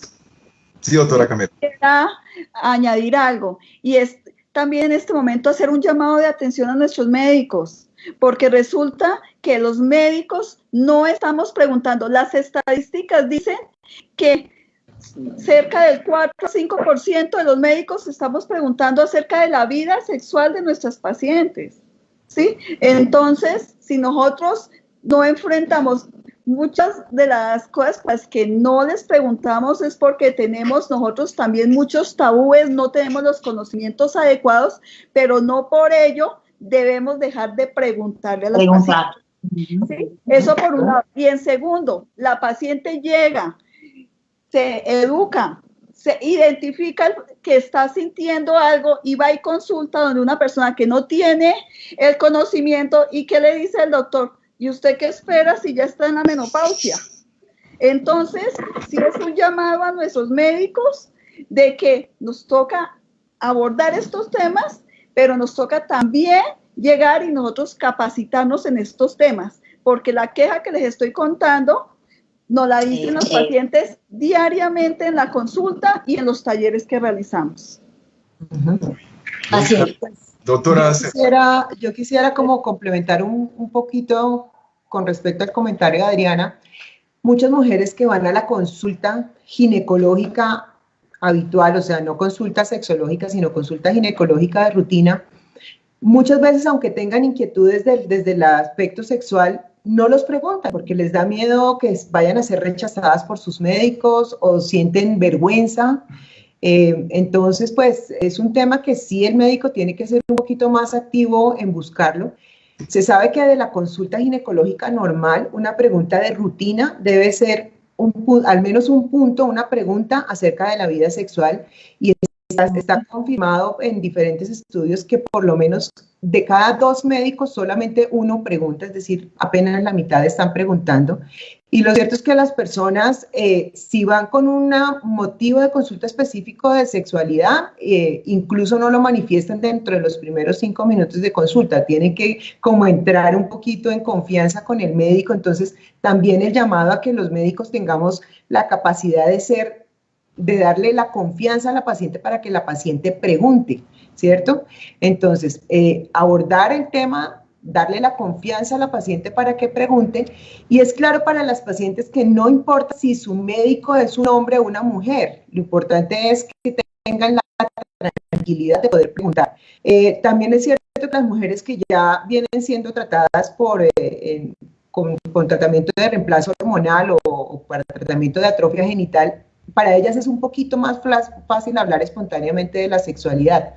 Sí, doctora Camila. Quisiera añadir algo, y es también en este momento hacer un llamado de atención a nuestros médicos, porque resulta que los médicos no estamos preguntando. Las estadísticas dicen que cerca del 4 a 5% de los médicos estamos preguntando acerca de la vida sexual de nuestras pacientes, ¿sí? Entonces, si nosotros no enfrentamos muchas de las cosas que no les preguntamos, es porque tenemos nosotros también muchos tabúes, no tenemos los conocimientos adecuados, pero no por ello debemos dejar de preguntarle a las pacientes. ¿Sí? Eso por un lado. Y en segundo, la paciente llega, se educa, se identifica que está sintiendo algo y va y consulta donde una persona que no tiene el conocimiento. ¿Y qué le dice el doctor? ¿Y usted qué espera si ya está en la menopausia? Entonces, sí es un llamado a nuestros médicos de que nos toca abordar estos temas, pero nos toca también llegar y nosotros capacitarnos en estos temas, porque la queja que les estoy contando nos la dicen los pacientes diariamente en la consulta y en los talleres que realizamos. Así es. Doctora, yo quisiera como complementar un poquito con respecto al comentario de Adriana. Muchas mujeres que van a la consulta ginecológica habitual, o sea, no consulta sexológica, sino consulta ginecológica de rutina, muchas veces, aunque tengan inquietudes desde el aspecto sexual, no los preguntan porque les da miedo que vayan a ser rechazadas por sus médicos o sienten vergüenza. Entonces, pues es un tema que sí el médico tiene que ser un poquito más activo en buscarlo. Se sabe que de la consulta ginecológica normal, una pregunta de rutina debe ser al menos un punto, una pregunta acerca de la vida sexual, y está confirmado en diferentes estudios que por lo menos de cada 2 médicos solamente uno pregunta, es decir, apenas la mitad están preguntando. Y lo cierto es que las personas, si van con un motivo de consulta específico de sexualidad, incluso no lo manifiestan dentro de los primeros 5 minutos de consulta. Tienen que como entrar un poquito en confianza con el médico. Entonces, también el llamado a que los médicos tengamos la capacidad de darle la confianza a la paciente para que la paciente pregunte, ¿cierto? Entonces, abordar el tema, darle la confianza a la paciente para que pregunte, y es claro para las pacientes que no importa si su médico es un hombre o una mujer, lo importante es que tengan la tranquilidad de poder preguntar. También es cierto que las mujeres que ya vienen siendo tratadas con tratamiento de reemplazo hormonal o para tratamiento de atrofia genital, para ellas es un poquito más fácil hablar espontáneamente de la sexualidad.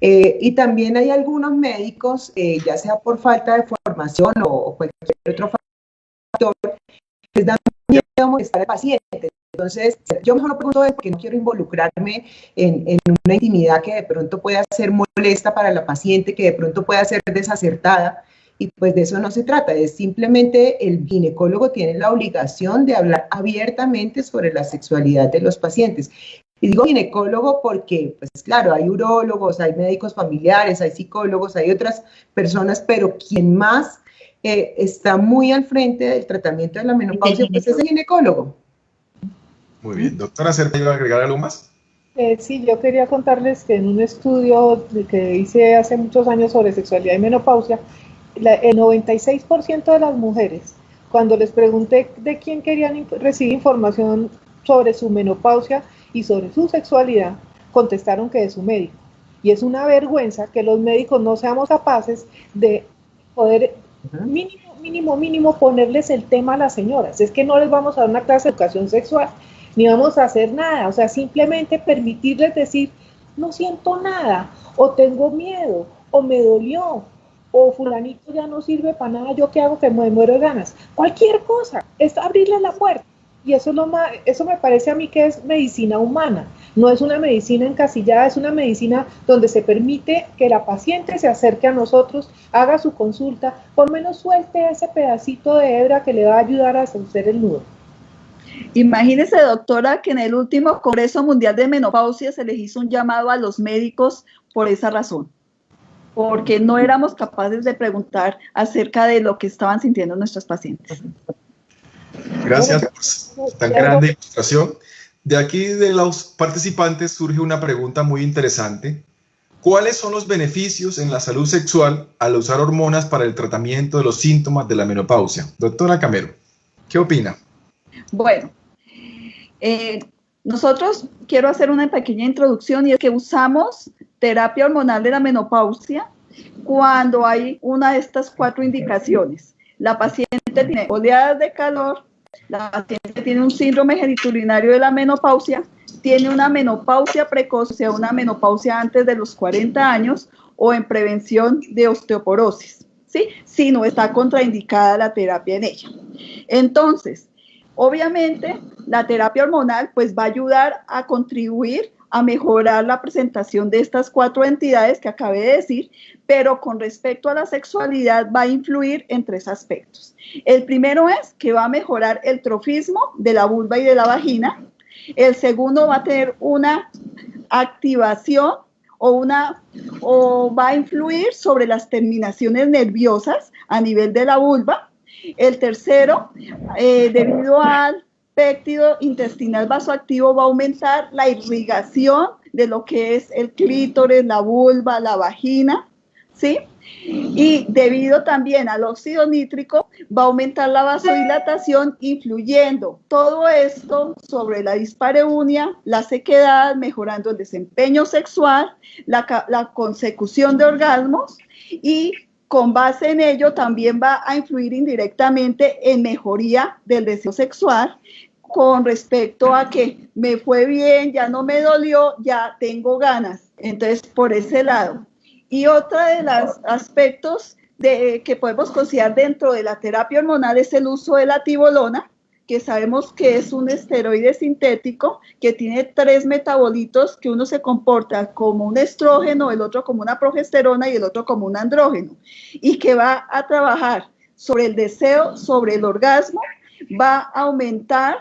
Y también hay algunos médicos, ya sea por falta de formación o cualquier otro factor, les da miedo molestar al paciente. Entonces, yo mejor no pregunto porque no quiero involucrarme en una intimidad que de pronto pueda ser molesta para la paciente, que de pronto pueda ser desacertada. Y pues de eso no se trata, es simplemente el ginecólogo tiene la obligación de hablar abiertamente sobre la sexualidad de los pacientes. Y digo ginecólogo porque, pues claro, hay urólogos, hay médicos familiares, hay psicólogos, hay otras personas, pero quien más está muy al frente del tratamiento de la menopausia, pues es el ginecólogo. Muy bien. Doctora, ¿se puede agregar algo más? Sí, yo quería contarles que en un estudio que hice hace muchos años sobre sexualidad y menopausia, el 96% de las mujeres, cuando les pregunté de quién querían recibir información sobre su menopausia y sobre su sexualidad, contestaron que de su médico. Y es una vergüenza que los médicos no seamos capaces de poder mínimo ponerles el tema a las señoras. Es que no les vamos a dar una clase de educación sexual, ni vamos a hacer nada, o sea, simplemente permitirles decir, no siento nada, o tengo miedo, o me dolió, o fulanito ya no sirve para nada, yo qué hago, que me muero de ganas. Cualquier cosa, es abrirles la puerta. Y eso, eso me parece a mí que es medicina humana, no es una medicina encasillada, es una medicina donde se permite que la paciente se acerque a nosotros, haga su consulta, por lo menos suelte ese pedacito de hebra que le va a ayudar a hacer el nudo. Imagínese, doctora, que en el último Congreso Mundial de Menopausia se les hizo un llamado a los médicos por esa razón, porque no éramos capaces de preguntar acerca de lo que estaban sintiendo nuestros pacientes. Gracias por tan grande ilustración. De aquí de los participantes surge una pregunta muy interesante. ¿Cuáles son los beneficios en la salud sexual al usar hormonas para el tratamiento de los síntomas de la menopausia? Doctora Camero, ¿qué opina? Bueno, nosotros quiero hacer una pequeña introducción y es que usamos terapia hormonal de la menopausia cuando hay una de estas 4 indicaciones. La paciente tiene oleadas de calor, la paciente tiene un síndrome genitourinario de la menopausia, tiene una menopausia precoz, o sea, una menopausia antes de los 40 años, o en prevención de osteoporosis, ¿sí? Si no está contraindicada la terapia en ella. Entonces, obviamente, la terapia hormonal pues va a ayudar a contribuir a mejorar la presentación de estas 4 entidades que acabé de decir, pero con respecto a la sexualidad va a influir en 3 aspectos. El primero es que va a mejorar el trofismo de la vulva y de la vagina. El segundo va a tener una activación o va a influir sobre las terminaciones nerviosas a nivel de la vulva. El tercero, debido al péptido intestinal vasoactivo, va a aumentar la irrigación de lo que es el clítoris, la vulva, la vagina, ¿sí? Y debido también al óxido nítrico, va a aumentar la vasodilatación, influyendo todo esto sobre la dispareunia, la sequedad, mejorando el desempeño sexual, la consecución de orgasmos, y con base en ello también va a influir indirectamente en mejoría del deseo sexual, con respecto a que me fue bien, ya no me dolió, ya tengo ganas. Entonces, por ese lado. Y otra de los aspectos que podemos considerar dentro de la terapia hormonal es el uso de la tibolona, que sabemos que es un esteroide sintético que tiene 3 metabolitos, que uno se comporta como un estrógeno, el otro como una progesterona y el otro como un andrógeno, y que va a trabajar sobre el deseo, sobre el orgasmo, va a aumentar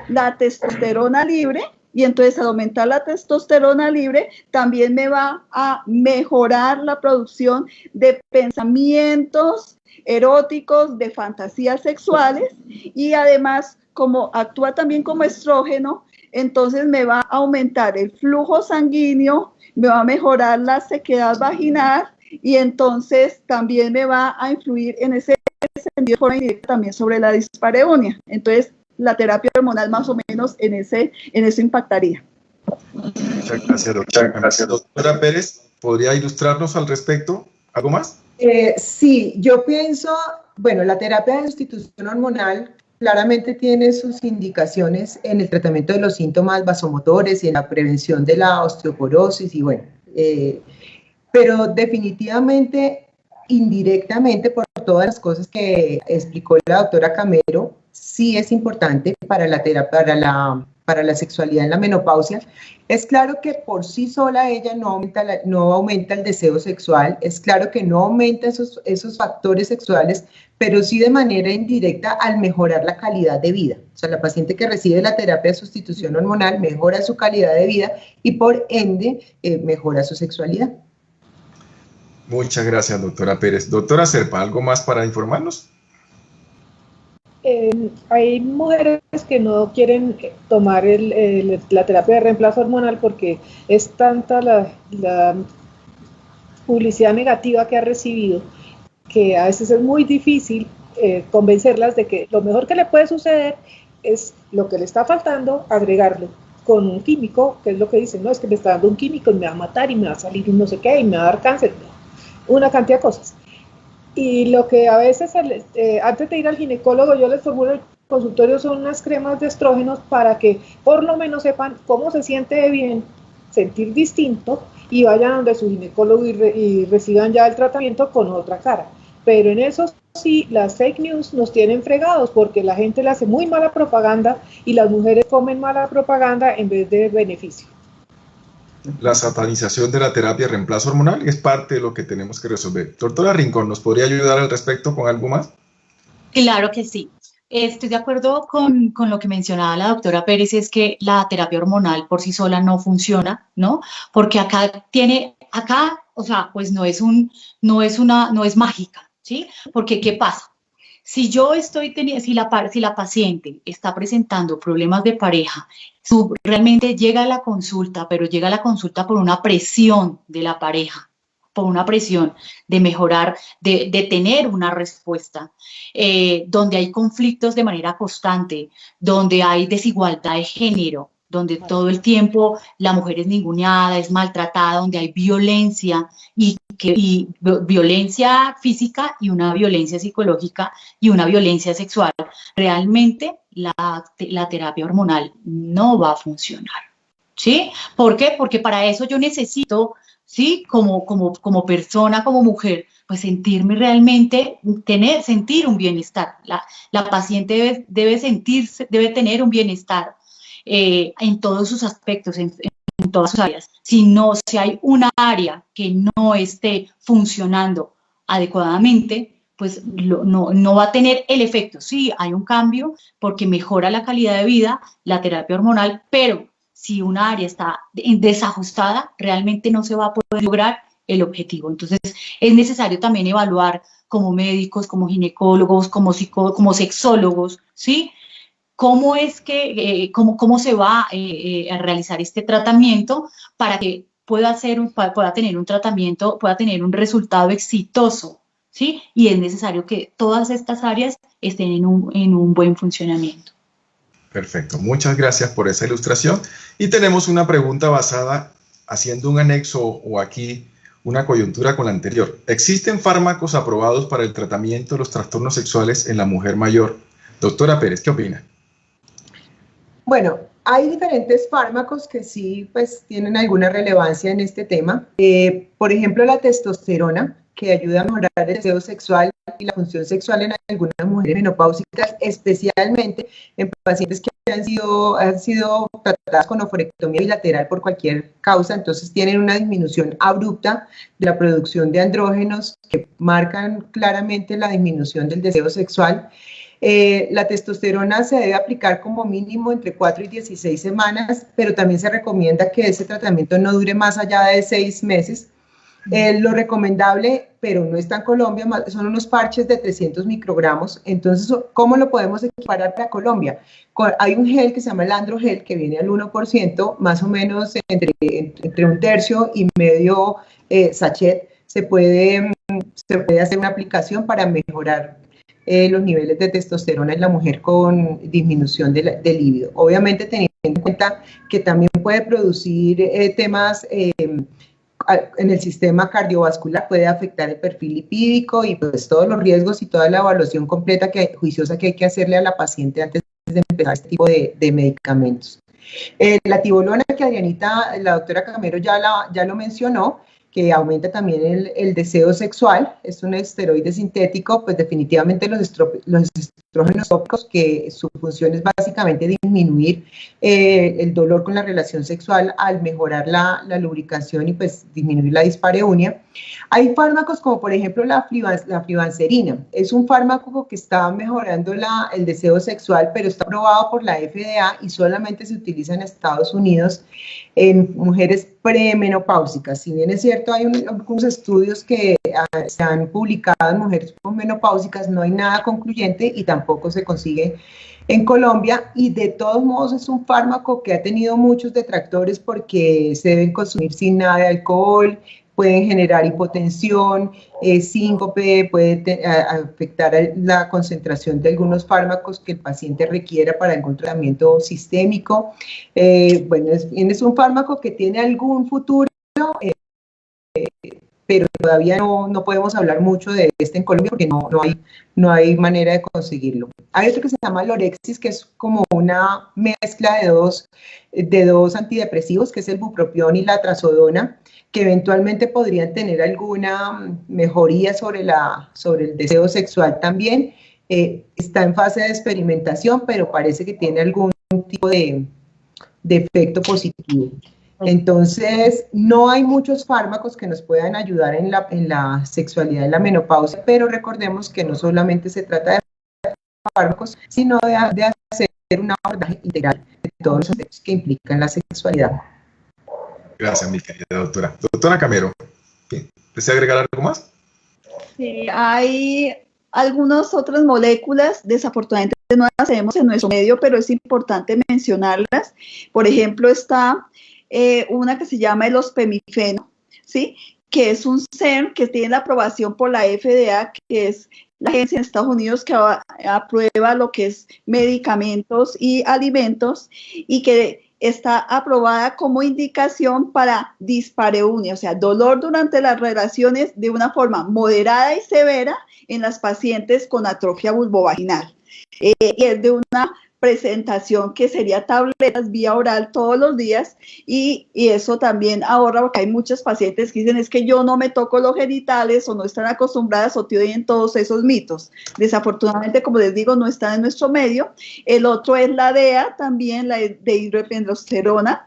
la testosterona libre, y entonces al aumentar la testosterona libre también me va a mejorar la producción de pensamientos eróticos, de fantasías sexuales, y además como actúa también como estrógeno, entonces me va a aumentar el flujo sanguíneo, me va a mejorar la sequedad vaginal, y entonces también me va a influir en ese sentido de forma indirecta también sobre la dispareunia. Entonces la terapia hormonal más o menos en eso impactaría. Muchas gracias, doctora. Gracias, doctora Pérez, ¿podría ilustrarnos al respecto? ¿Algo más? Sí, yo pienso, bueno, la terapia de sustitución hormonal claramente tiene sus indicaciones en el tratamiento de los síntomas vasomotores y en la prevención de la osteoporosis y bueno, pero definitivamente, indirectamente, por todas las cosas que explicó la doctora Camero, sí es importante para la terapia, para la sexualidad en la menopausia. Es claro que por sí sola ella no aumenta el deseo sexual, es claro que no aumenta esos factores sexuales, pero sí de manera indirecta al mejorar la calidad de vida. O sea, la paciente que recibe la terapia de sustitución hormonal mejora su calidad de vida y por ende mejora su sexualidad. Muchas gracias, doctora Pérez. Doctora Serpa, ¿algo más para informarnos? Hay mujeres que no quieren tomar la terapia de reemplazo hormonal porque es tanta la publicidad negativa que ha recibido que a veces es muy difícil convencerlas de que lo mejor que le puede suceder es lo que le está faltando, agregarlo con un químico, que es lo que dicen, no, es que me está dando un químico y me va a matar y me va a salir un no sé qué y me va a dar cáncer, una cantidad de cosas. Y lo que a veces, antes de ir al ginecólogo, yo les formulo el consultorio son unas cremas de estrógenos para que por lo menos sepan cómo se siente bien, sentir distinto, y vayan donde su ginecólogo y reciban ya el tratamiento con otra cara. Pero en eso sí, las fake news nos tienen fregados porque la gente le hace muy mala propaganda y las mujeres comen mala propaganda en vez de beneficio. La satanización de la terapia de reemplazo hormonal es parte de lo que tenemos que resolver. Doctora Rincón, ¿nos podría ayudar al respecto con algo más? Claro que sí. Estoy de acuerdo con lo que mencionaba la doctora Pérez, es que la terapia hormonal por sí sola no funciona, ¿no? Porque acá, o sea, pues no es mágica, ¿sí? Porque, ¿qué pasa? Si yo estoy teniendo, si la paciente está presentando problemas de pareja, realmente llega a la consulta, pero llega a la consulta por una presión de la pareja, por una presión de mejorar, de tener una respuesta, donde hay conflictos de manera constante, donde hay desigualdad de género, donde todo el tiempo la mujer es ninguneada, es maltratada, donde hay violencia y violencia física y una violencia psicológica y una violencia sexual, realmente la terapia hormonal no va a funcionar, ¿sí? ¿Por qué? Porque para eso yo necesito, ¿sí? Como persona, como mujer, pues sentirme realmente, sentir un bienestar. La paciente debe tener un bienestar en todos sus aspectos, en todas sus áreas. Si hay una área que no esté funcionando adecuadamente, pues no va a tener el efecto. Sí, hay un cambio porque mejora la calidad de vida, la terapia hormonal, pero si una área está desajustada, realmente no se va a poder lograr el objetivo. Entonces, es necesario también evaluar como médicos, como ginecólogos, como psicólogos, como sexólogos, ¿sí? ¿Cómo se va a realizar este tratamiento para que pueda tener un tratamiento, pueda tener un resultado exitoso, ¿sí? Y es necesario que todas estas áreas estén en un buen funcionamiento. Perfecto, muchas gracias por esa ilustración. Y tenemos una pregunta basada, haciendo un anexo o aquí una coyuntura con la anterior. ¿Existen fármacos aprobados para el tratamiento de los trastornos sexuales en la mujer mayor? Doctora Pérez, ¿qué opina? Bueno, hay diferentes fármacos que sí pues, tienen alguna relevancia en este tema. Por ejemplo, la testosterona, que ayuda a mejorar el deseo sexual y la función sexual en algunas mujeres menopáusicas, especialmente en pacientes que han sido tratadas con oforectomía bilateral por cualquier causa, entonces tienen una disminución abrupta de la producción de andrógenos que marcan claramente la disminución del deseo sexual. La testosterona se debe aplicar como mínimo entre 4 y 16 semanas, pero también se recomienda que ese tratamiento no dure más allá de 6 meses. Lo recomendable, pero no está en Colombia, son unos parches de 300 microgramos. Entonces, ¿cómo lo podemos equiparar para Colombia? Hay un gel que se llama el Androgel, que viene al 1%, más o menos entre un tercio y medio sachet. Se puede hacer una aplicación para mejorar los niveles de testosterona en la mujer con disminución del líbido. Obviamente teniendo en cuenta que también puede producir temas en el sistema cardiovascular, puede afectar el perfil lipídico y pues todos los riesgos y toda la evaluación completa juiciosa que hay que hacerle a la paciente antes de empezar este tipo de medicamentos. La tibolona, que Adrianita, la doctora Camero ya lo mencionó, que aumenta también el deseo sexual, es un esteroide sintético, pues definitivamente los estrógenos tópicos, que su función es básicamente disminuir el dolor con la relación sexual al mejorar la lubricación y pues disminuir la dispareunia. Hay fármacos como por ejemplo la flibanserina, es un fármaco que está mejorando el deseo sexual, pero está aprobado por la FDA y solamente se utiliza en Estados Unidos en mujeres premenopáusicas. Si bien es cierto, hay algunos estudios que se han publicado en mujeres menopáusicas, no hay nada concluyente y tampoco se consigue en Colombia, y de todos modos es un fármaco que ha tenido muchos detractores porque se deben consumir sin nada de alcohol, pueden generar hipotensión, síncope, puede afectar la concentración de algunos fármacos que el paciente requiera para algún tratamiento sistémico. Bueno, es un fármaco que tiene algún futuro, pero todavía no podemos hablar mucho de este en Colombia porque no hay manera de conseguirlo. Hay otro que se llama Lorexis, que es como una mezcla de dos antidepresivos, que es el bupropión y la trazodona, que eventualmente podrían tener alguna mejoría sobre el deseo sexual también. Está en fase de experimentación, pero parece que tiene algún tipo de efecto positivo. Entonces, no hay muchos fármacos que nos puedan ayudar en la sexualidad de la menopausia, pero recordemos que no solamente se trata de fármacos, sino de hacer un abordaje integral de todos los aspectos que implican la sexualidad. Gracias, mi querida doctora. Doctora Camero, ¿desea agregar algo más? Sí, hay algunas otras moléculas, desafortunadamente no las tenemos en nuestro medio, pero es importante mencionarlas. Por ejemplo, está una que se llama el ospemifeno, ¿sí? Que es un SERM que tiene la aprobación por la FDA, que es la agencia en Estados Unidos que aprueba lo que es medicamentos y alimentos, y que está aprobada como indicación para dispareunia, o sea, dolor durante las relaciones de una forma moderada y severa en las pacientes con atrofia vulvovaginal. Y es de una presentación que sería tabletas vía oral todos los días, y eso también ahorra, porque hay muchos pacientes que dicen es que yo no me toco los genitales o no están acostumbradas o tienen todos esos mitos. Desafortunadamente, como les digo, no están en nuestro medio. El otro es la DEA, también la de hidroepiandrosterona,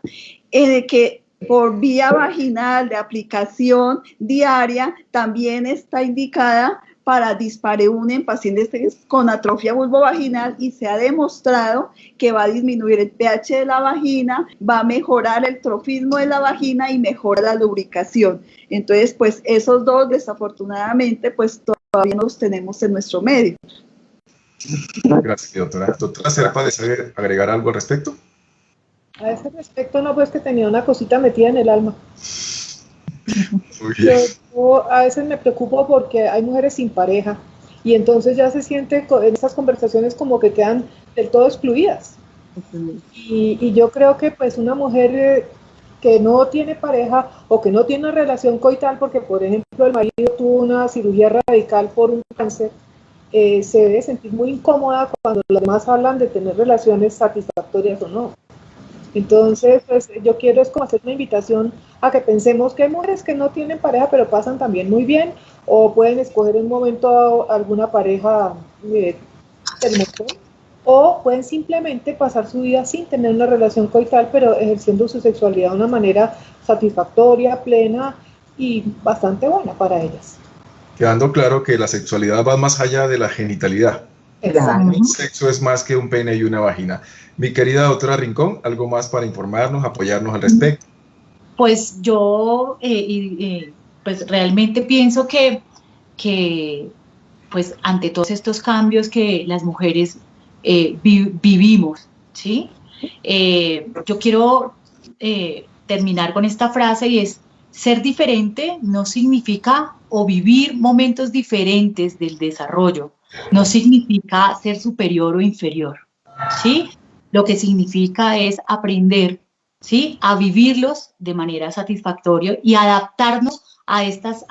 que por vía vaginal de aplicación diaria también está indicada para dispareunia en pacientes con atrofia vulvovaginal, y se ha demostrado que va a disminuir el pH de la vagina, va a mejorar el trofismo de la vagina y mejora la lubricación. Entonces, pues esos dos desafortunadamente pues todavía no los tenemos en nuestro medio. Gracias, doctora. Doctora Serpa, ¿desea agregar algo al respecto? A ese respecto, no, pues que tenía una cosita metida en el alma. Muy bien. Yo a veces me preocupo porque hay mujeres sin pareja y entonces ya se siente en esas conversaciones como que quedan del todo excluidas. Y yo creo que pues una mujer que no tiene pareja o que no tiene una relación coital, porque por ejemplo el marido tuvo una cirugía radical por un cáncer, se debe sentir muy incómoda cuando los demás hablan de tener relaciones satisfactorias o no. Entonces, pues yo quiero es como hacer una invitación a que pensemos que hay mujeres que no tienen pareja, pero pasan también muy bien, o pueden escoger en un momento alguna pareja hermosa, o pueden simplemente pasar su vida sin tener una relación coital, pero ejerciendo su sexualidad de una manera satisfactoria, plena y bastante buena para ellas. Quedando claro que la sexualidad va más allá de la genitalidad. Exacto. El sexo es más que un pene y una vagina. Mi querida doctora Rincón, ¿algo más para informarnos, apoyarnos al respecto? Pues yo pues realmente pienso que pues ante todos estos cambios que las mujeres vivimos, ¿sí? Yo quiero terminar con esta frase, y es: ser diferente no significa, o vivir momentos diferentes del desarrollo, no significa ser superior o inferior, ¿sí? Lo que significa es aprender, ¿sí?, a vivirlos de manera satisfactoria y adaptarnos a estas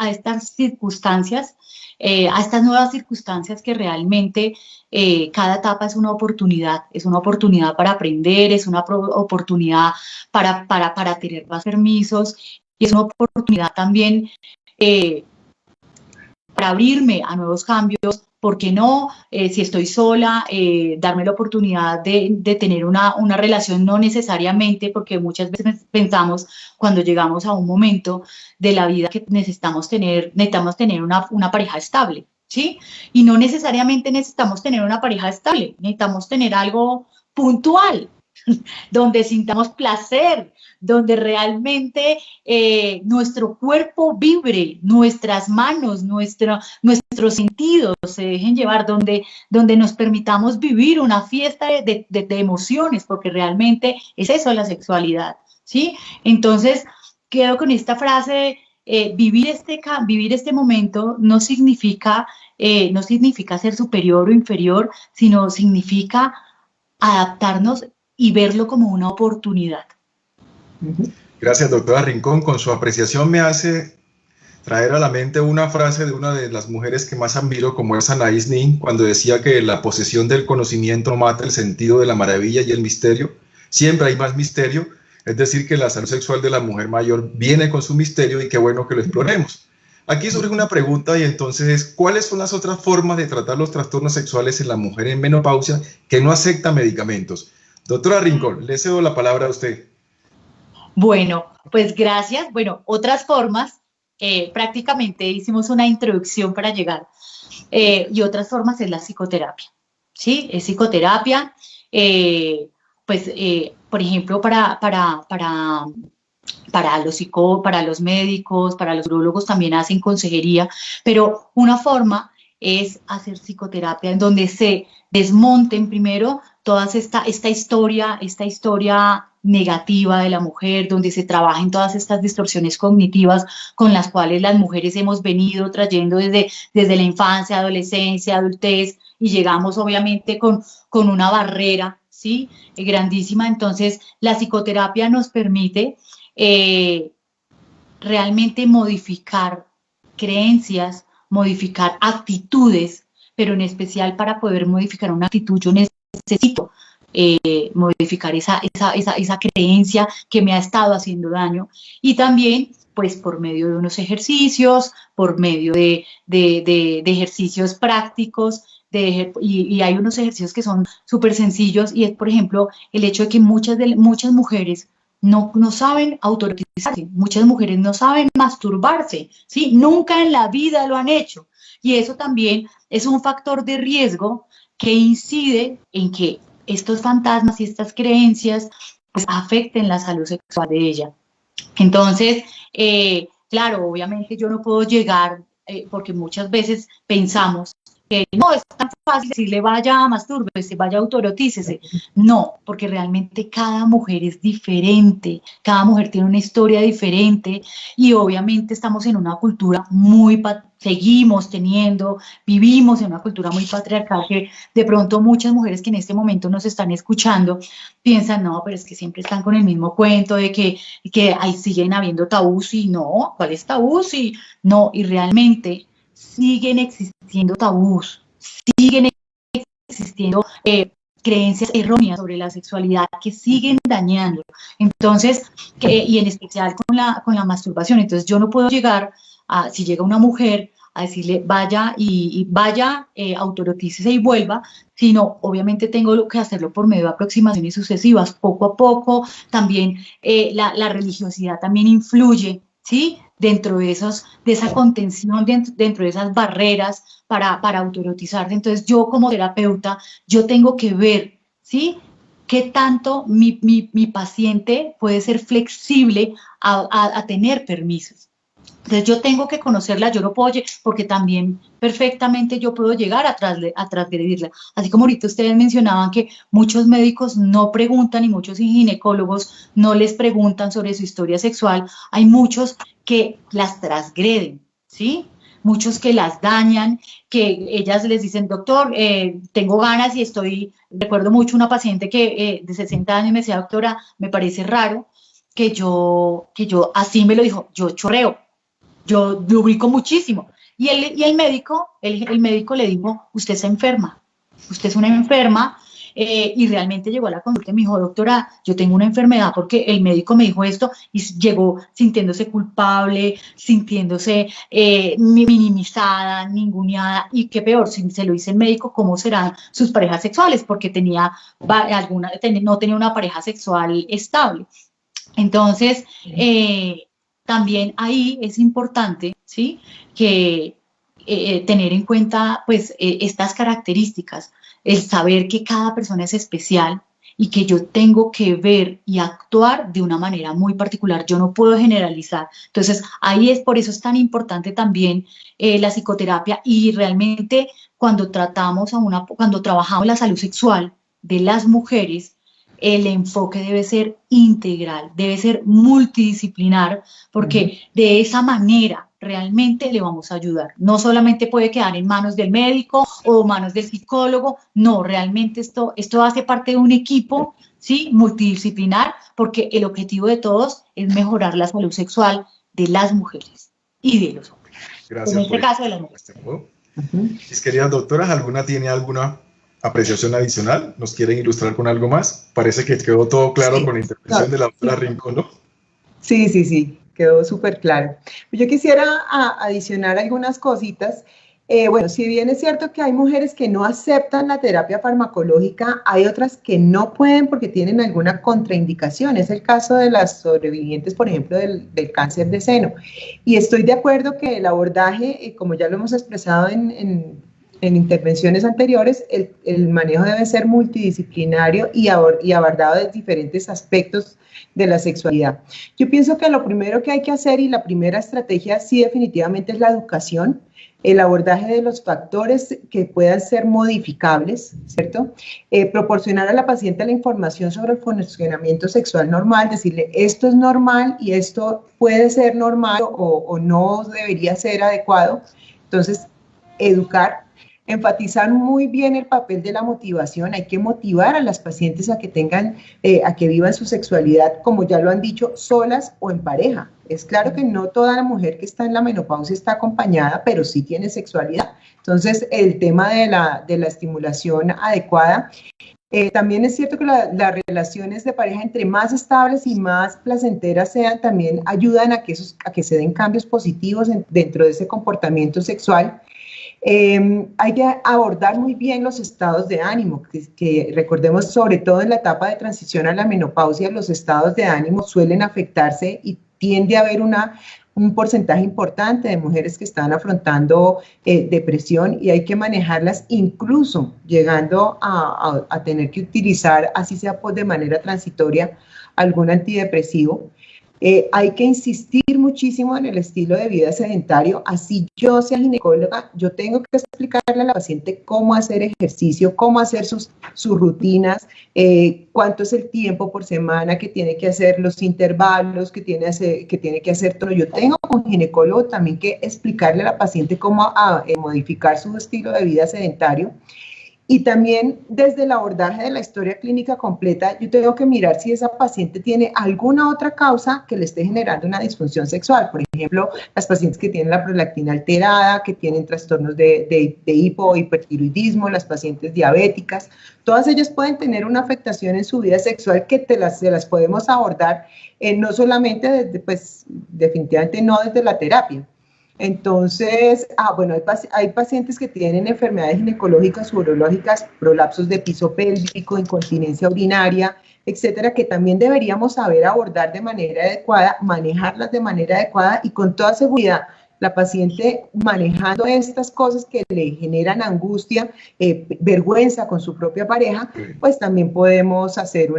circunstancias, a estas nuevas circunstancias que realmente cada etapa es una oportunidad para aprender, es una oportunidad para tener más permisos, y es una oportunidad también para abrirme a nuevos cambios. ¿Por qué no? Si estoy sola, darme la oportunidad de tener una relación, no necesariamente, porque muchas veces pensamos cuando llegamos a un momento de la vida que necesitamos tener una pareja estable, ¿sí? Y no necesariamente necesitamos tener una pareja estable, necesitamos tener algo puntual, donde sintamos placer, donde realmente nuestro cuerpo vibre, nuestras manos, nuestros sentidos se dejen llevar, donde nos permitamos vivir una fiesta de emociones, porque realmente es eso la sexualidad, ¿sí? Entonces, quedo con esta frase: vivir este momento no significa ser superior o inferior, sino significa adaptarnos y verlo como una oportunidad. Gracias, doctora Rincón. Con su apreciación me hace traer a la mente una frase de una de las mujeres que más admiro, como es Anaïs Nin, cuando decía que la posesión del conocimiento mata el sentido de la maravilla y el misterio. Siempre hay más misterio, es decir, que la salud sexual de la mujer mayor viene con su misterio y qué bueno que lo exploremos. Aquí surge una pregunta y entonces es, ¿cuáles son las otras formas de tratar los trastornos sexuales en la mujer en menopausia que no acepta medicamentos? Doctora Rincón, le cedo la palabra a usted. Bueno, pues gracias. Bueno, otras formas, prácticamente hicimos una introducción para llegar, y otras formas es la psicoterapia, ¿sí? Es psicoterapia, por ejemplo, para los médicos, para los urólogos también hacen consejería, pero una forma es hacer psicoterapia en donde se desmonten primero toda esta historia negativa de la mujer, donde se trabajen todas estas distorsiones cognitivas con las cuales las mujeres hemos venido trayendo desde la infancia, adolescencia, adultez, y llegamos obviamente con una barrera, ¿sí? Grandísima. Entonces, la psicoterapia nos permite realmente modificar creencias, modificar actitudes, pero en especial para poder modificar una actitud yo necesito modificar esa creencia que me ha estado haciendo daño, y también pues por medio de unos ejercicios, por medio de ejercicios prácticos, y hay unos ejercicios que son súper sencillos, y es por ejemplo el hecho de que muchas mujeres no saben autoerotizarse, muchas mujeres no saben masturbarse, ¿sí? Nunca en la vida lo han hecho, y eso también es un factor de riesgo que incide en que estos fantasmas y estas creencias pues afecten la salud sexual de ella. Entonces, claro, obviamente yo no puedo llegar, porque muchas veces pensamos que no, es tan fácil decirle vaya a mastúrbese, vaya a autoerotícese. No, porque realmente cada mujer es diferente, cada mujer tiene una historia diferente, y obviamente estamos en una cultura vivimos en una cultura muy patriarcal, que de pronto muchas mujeres que en este momento nos están escuchando piensan, no, pero es que siempre están con el mismo cuento de que ahí siguen habiendo tabús, y no, ¿cuál es tabús? Y no, y realmente siguen existiendo tabús, siguen existiendo creencias erróneas sobre la sexualidad que siguen dañando. Entonces, y en especial con la masturbación. Entonces, yo no puedo llegar si llega una mujer a decirle vaya autoerotícese y vuelva, sino obviamente tengo que hacerlo por medio de aproximaciones sucesivas, poco a poco. También la religiosidad también influye, ¿sí? Dentro de esa contención, dentro de esas barreras para autoerotizarse. Entonces yo como terapeuta, yo tengo que ver, ¿sí? Qué tanto mi paciente puede ser flexible a tener permisos. Entonces yo tengo que conocerla, yo no puedo, porque también perfectamente yo puedo llegar a transgredirla. Así como ahorita ustedes mencionaban que muchos médicos no preguntan y muchos ginecólogos no les preguntan sobre su historia sexual, hay muchos que las transgreden, ¿sí? Muchos que las dañan, que ellas les dicen, doctor, tengo ganas y recuerdo mucho una paciente que de 60 años me decía, doctora, me parece raro que yo así me lo dijo, yo chorreo. Yo lubrico muchísimo. Y el médico le dijo, usted se enferma, usted es una enferma, y realmente llegó a la consulta y me dijo, doctora, yo tengo una enfermedad porque el médico me dijo esto, y llegó sintiéndose culpable, sintiéndose minimizada, ninguneada, y qué peor, si se lo dice el médico, ¿cómo serán sus parejas sexuales? Porque no tenía una pareja sexual estable. Entonces, también ahí es importante, ¿sí? Que tener en cuenta pues estas características, el saber que cada persona es especial y que yo tengo que ver y actuar de una manera muy particular. Yo no puedo generalizar. Entonces, por eso es tan importante también la psicoterapia, y realmente cuando trabajamos la salud sexual de las mujeres, el enfoque debe ser integral, debe ser multidisciplinar, porque de esa manera realmente le vamos a ayudar. No solamente puede quedar en manos del médico o manos del psicólogo, no, realmente esto hace parte de un equipo, ¿sí? Multidisciplinar, porque el objetivo de todos es mejorar la salud sexual de las mujeres. y de los hombres. Gracias. En este caso de las mujeres. Mis queridas doctoras, ¿alguna tiene alguna apreciación adicional? ¿Nos quieren ilustrar con algo más? Parece que quedó todo claro con la intervención de la doctora Rincón, ¿no? Sí, quedó súper claro. Yo quisiera adicionar algunas cositas. Bueno, si bien es cierto que hay mujeres que no aceptan la terapia farmacológica, hay otras que no pueden porque tienen alguna contraindicación. Es el caso de las sobrevivientes, por ejemplo, del cáncer de seno. Y estoy de acuerdo que el abordaje, como ya lo hemos expresado en intervenciones anteriores, el manejo debe ser multidisciplinario y abordado de diferentes aspectos de la sexualidad. Yo pienso que lo primero que hay que hacer y la primera estrategia sí definitivamente es la educación, el abordaje de los factores que puedan ser modificables, ¿cierto? Proporcionar a la paciente la información sobre el funcionamiento sexual normal, decirle esto es normal y esto puede ser normal o no debería ser adecuado. Entonces, educar. Enfatizar muy bien el papel de la motivación. Hay que motivar a las pacientes a que tengan, a que vivan su sexualidad, como ya lo han dicho, solas o en pareja. Es claro que no toda la mujer que está en la menopausia está acompañada, pero sí tiene sexualidad. Entonces, el tema de la estimulación adecuada. También es cierto que las relaciones de pareja, entre más estables y más placenteras sean, también ayudan a que se den cambios positivos dentro de ese comportamiento sexual. Hay que abordar muy bien los estados de ánimo, que recordemos, sobre todo en la etapa de transición a la menopausia, los estados de ánimo suelen afectarse y tiende a haber un porcentaje importante de mujeres que están afrontando depresión, y hay que manejarlas incluso llegando a tener que utilizar, así sea de manera transitoria, algún antidepresivo. Hay que insistir muchísimo en el estilo de vida sedentario. Así yo sea ginecóloga, yo tengo que explicarle a la paciente cómo hacer ejercicio, cómo hacer sus rutinas, cuánto es el tiempo por semana que tiene que hacer, los intervalos que tiene que hacer todo. Yo tengo como ginecólogo también que explicarle a la paciente cómo modificar su estilo de vida sedentario. Y también desde el abordaje de la historia clínica completa, yo tengo que mirar si esa paciente tiene alguna otra causa que le esté generando una disfunción sexual. Por ejemplo, las pacientes que tienen la prolactina alterada, que tienen trastornos de hipo o hipertiroidismo, las pacientes diabéticas, todas ellas pueden tener una afectación en su vida sexual que se las podemos abordar no solamente desde, pues definitivamente no desde la terapia. Entonces, bueno, hay pacientes que tienen enfermedades ginecológicas, urológicas, prolapsos de piso pélvico, incontinencia urinaria, etcétera, que también deberíamos saber abordar de manera adecuada, manejarlas de manera adecuada y con toda seguridad. La paciente manejando estas cosas que le generan angustia, vergüenza con su propia pareja, pues también podemos hacer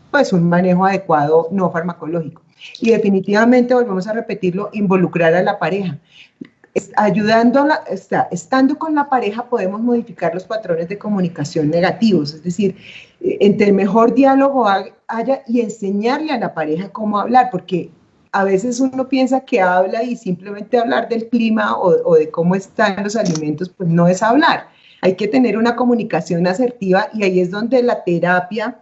pues un manejo adecuado no farmacológico. Y definitivamente, volvemos a repetirlo, involucrar a la pareja. Estando con la pareja podemos modificar los patrones de comunicación negativos, es decir, entre mejor diálogo haya y enseñarle a la pareja cómo hablar, porque a veces uno piensa que habla y simplemente hablar del clima o de cómo están los alimentos, pues no es hablar. Hay que tener una comunicación asertiva y ahí es donde la terapia,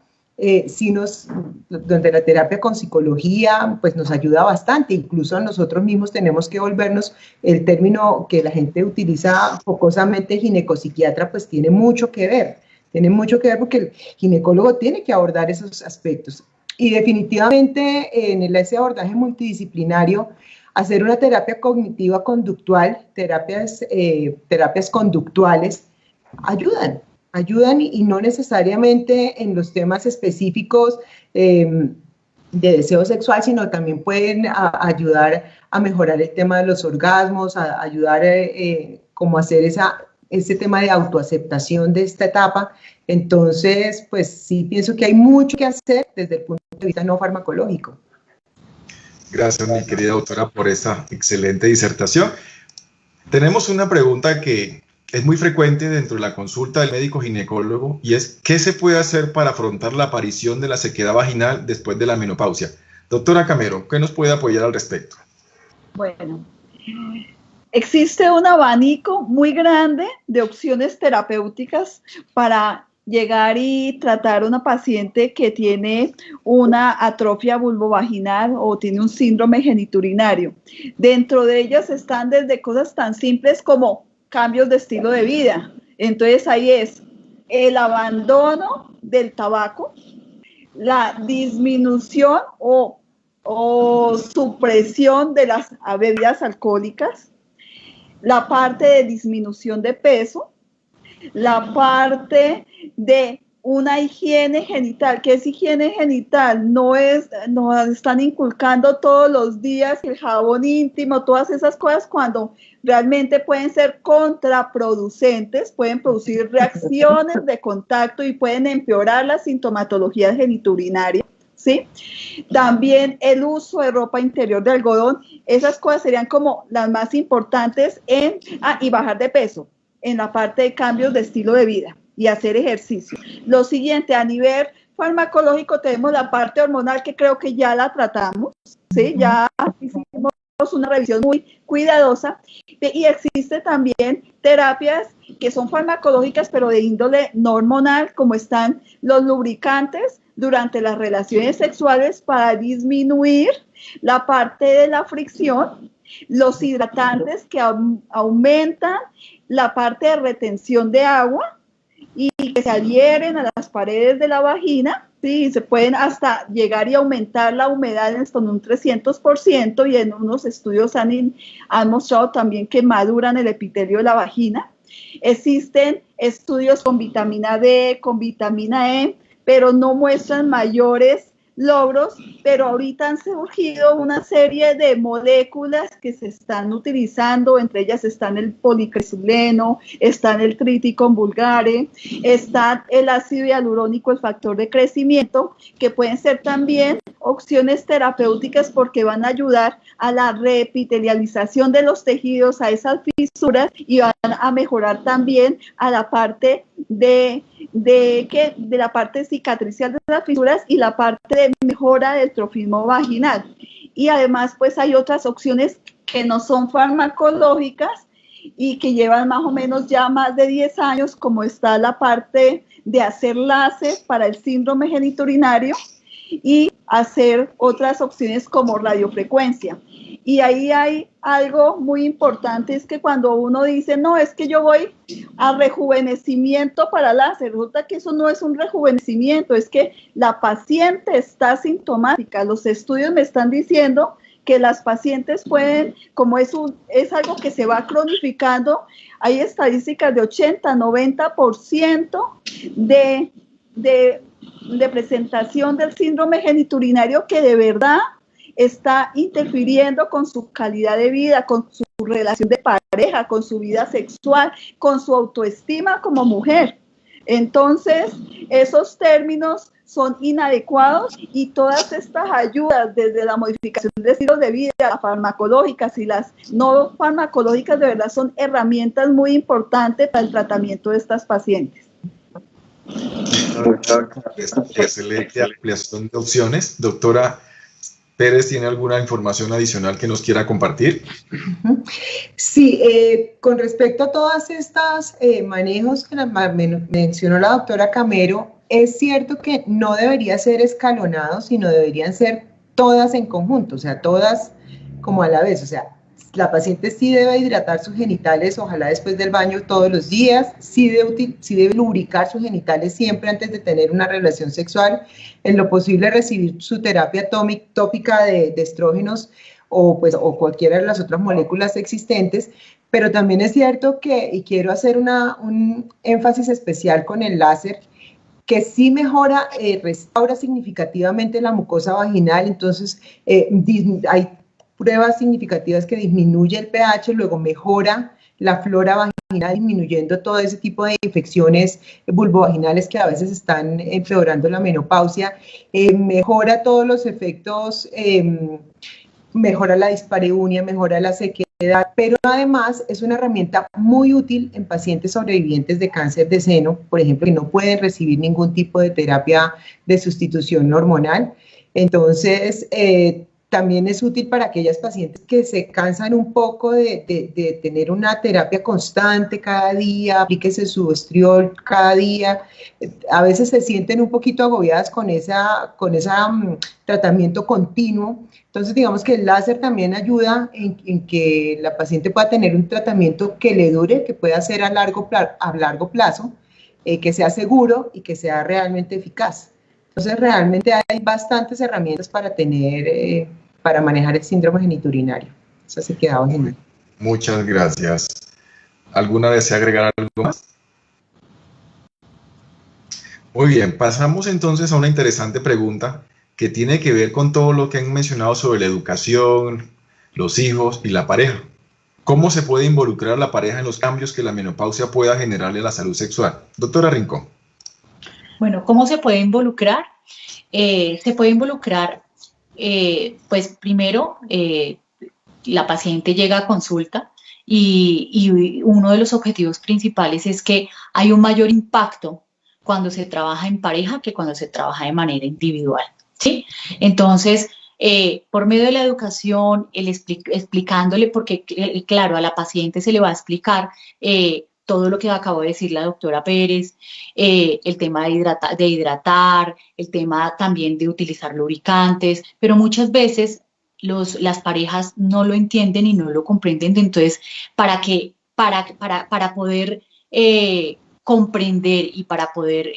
donde la terapia con psicología pues nos ayuda bastante. Incluso nosotros mismos tenemos que volvernos, el término que la gente utiliza jocosamente, ginecopsiquiatra, pues tiene mucho que ver porque el ginecólogo tiene que abordar esos aspectos. Y definitivamente en ese abordaje multidisciplinario, hacer una terapia cognitiva conductual, terapias conductuales, ayudan y no necesariamente en los temas específicos de deseo sexual, sino también pueden ayudar a mejorar el tema de los orgasmos, a ayudar como a hacer ese tema de autoaceptación de esta etapa. Entonces, pues sí, pienso que hay mucho que hacer desde el punto de vista no farmacológico. Gracias, mi querida doctora, por esta excelente disertación. Tenemos una pregunta que es muy frecuente dentro de la consulta del médico ginecólogo y es: ¿qué se puede hacer para afrontar la aparición de la sequedad vaginal después de la menopausia? Doctora Camero, ¿qué nos puede apoyar al respecto? Bueno, existe un abanico muy grande de opciones terapéuticas para llegar y tratar a una paciente que tiene una atrofia vulvovaginal o tiene un síndrome geniturinario. Dentro de ellas están desde cosas tan simples como cambios de estilo de vida. Entonces ahí es el abandono del tabaco, la disminución o supresión de las bebidas alcohólicas, la parte de disminución de peso, la parte de una higiene genital. ¿Qué es higiene genital? Nos están inculcando todos los días el jabón íntimo, todas esas cosas, cuando realmente pueden ser contraproducentes, pueden producir reacciones de contacto y pueden empeorar la sintomatología geniturinaria, ¿sí? También el uso de ropa interior de algodón. Esas cosas serían como las más importantes y bajar de peso en la parte de cambios de estilo de vida y hacer ejercicio. Lo siguiente, a nivel farmacológico tenemos la parte hormonal, que creo que ya la tratamos, ¿sí? Ya hicimos una revisión muy cuidadosa, y existe también terapias que son farmacológicas pero de índole no hormonal, como están los lubricantes durante las relaciones sexuales para disminuir la parte de la fricción, los hidratantes que aumentan la parte de retención de agua y que se adhieren a las paredes de la vagina, ¿sí? Se pueden hasta llegar y aumentar la humedad en un 300%, y en unos estudios han mostrado también que maduran el epitelio de la vagina. Existen estudios con vitamina D, con vitamina E, pero no muestran mayores logros, pero ahorita han surgido una serie de moléculas que se están utilizando, entre ellas están el policrisuleno, están el triticum vulgare, está el ácido hialurónico, el factor de crecimiento, que pueden ser también opciones terapéuticas porque van a ayudar a la reepitelialización de los tejidos, a esas fisuras, y van a mejorar también a la parte de la parte cicatricial de las fisuras y la parte de mejora del trofismo vaginal. Y además pues hay otras opciones que no son farmacológicas y que llevan más o menos ya más de 10 años, como está la parte de hacer láser para el síndrome geniturinario y hacer otras opciones como radiofrecuencia. Y ahí hay algo muy importante, es que cuando uno dice, no, es que yo voy a rejuvenecimiento para láser, resulta que eso no es un rejuvenecimiento, es que la paciente está sintomática. Los estudios me están diciendo que las pacientes pueden, como es algo que se va cronificando, hay estadísticas de 80-90% de presentación del síndrome geniturinario que de verdad está interfiriendo con su calidad de vida, con su relación de pareja, con su vida sexual, con su autoestima como mujer. Entonces, esos términos son inadecuados, y todas estas ayudas, desde la modificación de estilos de vida, las farmacológicas y las no farmacológicas, de verdad son herramientas muy importantes para el tratamiento de estas pacientes. Excelente ampliación de opciones. Doctora Pérez, ¿tiene alguna información adicional que nos quiera compartir? Sí, con respecto a todas estas manejos que mencionó la doctora Camero, es cierto que no debería ser escalonado, sino deberían ser todas en conjunto, o sea, todas como a la vez. O sea, la paciente sí debe hidratar sus genitales, ojalá después del baño todos los días, sí debe lubricar sus genitales siempre antes de tener una relación sexual, en lo posible recibir su terapia tópica de estrógenos o cualquiera de las otras moléculas existentes. Pero también es cierto que, y quiero hacer un énfasis especial con el láser, que sí mejora, restaura significativamente la mucosa vaginal. Entonces hay pruebas significativas que disminuye el pH, luego mejora la flora vaginal, disminuyendo todo ese tipo de infecciones vulvovaginales que a veces están empeorando la menopausia, mejora todos los efectos, mejora la dispareunia, mejora la sequedad, pero además es una herramienta muy útil en pacientes sobrevivientes de cáncer de seno, por ejemplo, que no pueden recibir ningún tipo de terapia de sustitución hormonal. Entonces, también es útil para aquellas pacientes que se cansan un poco de tener una terapia constante cada día, aplíquese su estriol cada día. A veces se sienten un poquito agobiadas con ese tratamiento continuo. Entonces, digamos que el láser también ayuda en que la paciente pueda tener un tratamiento que le dure, que pueda ser a largo plazo, que sea seguro y que sea realmente eficaz. Entonces, realmente hay bastantes herramientas para manejar el síndrome genitourinario. Eso se quedaba genial. Muchas gracias. ¿Alguna desea agregar algo más? Muy bien, pasamos entonces a una interesante pregunta que tiene que ver con todo lo que han mencionado sobre la educación, los hijos y la pareja. ¿Cómo se puede involucrar a la pareja en los cambios que la menopausia pueda generarle a la salud sexual? Doctora Rincón. Bueno, ¿cómo se puede involucrar? Se puede involucrar, pues primero, la paciente llega a consulta y uno de los objetivos principales es que hay un mayor impacto cuando se trabaja en pareja que cuando se trabaja de manera individual, ¿sí? Entonces, por medio de la educación, explicándole, porque claro, a la paciente se le va a explicar todo lo que acabó de decir la doctora Pérez, el tema de hidratar, el tema también de utilizar lubricantes, pero muchas veces las parejas no lo entienden y no lo comprenden. Entonces, para poder comprender y para poder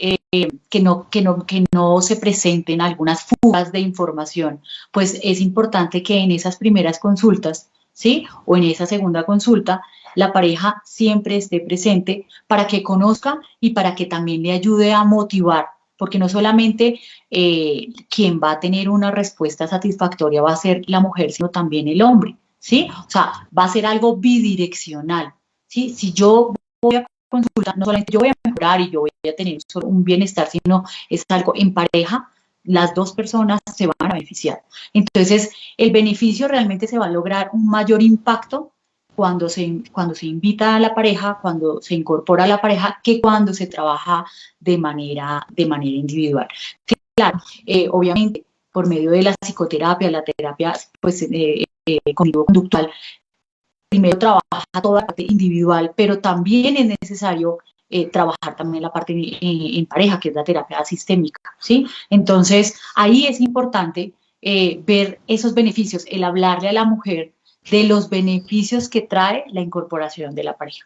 que no se presenten algunas fugas de información, pues es importante que en esas primeras consultas, ¿sí? O en esa segunda consulta, la pareja siempre esté presente para que conozca y para que también le ayude a motivar, porque no solamente quien va a tener una respuesta satisfactoria va a ser la mujer, sino también el hombre, ¿sí? O sea, va a ser algo bidireccional, ¿sí? Si yo voy a consultar, no solamente yo voy a mejorar y yo voy a tener solo un bienestar, sino es algo en pareja, las dos personas se van a beneficiar. Entonces, el beneficio realmente se va a lograr un mayor impacto cuando se invita a la pareja, cuando se incorpora a la pareja, que cuando se trabaja de manera individual. Claro, obviamente, por medio de la psicoterapia, la terapia pues, cognitivo-conductual, primero trabaja toda la parte individual, pero también es necesario trabajar también la parte en pareja, que es la terapia sistémica, ¿sí? Entonces, ahí es importante ver esos beneficios, el hablarle a la mujer de los beneficios que trae la incorporación de la pareja.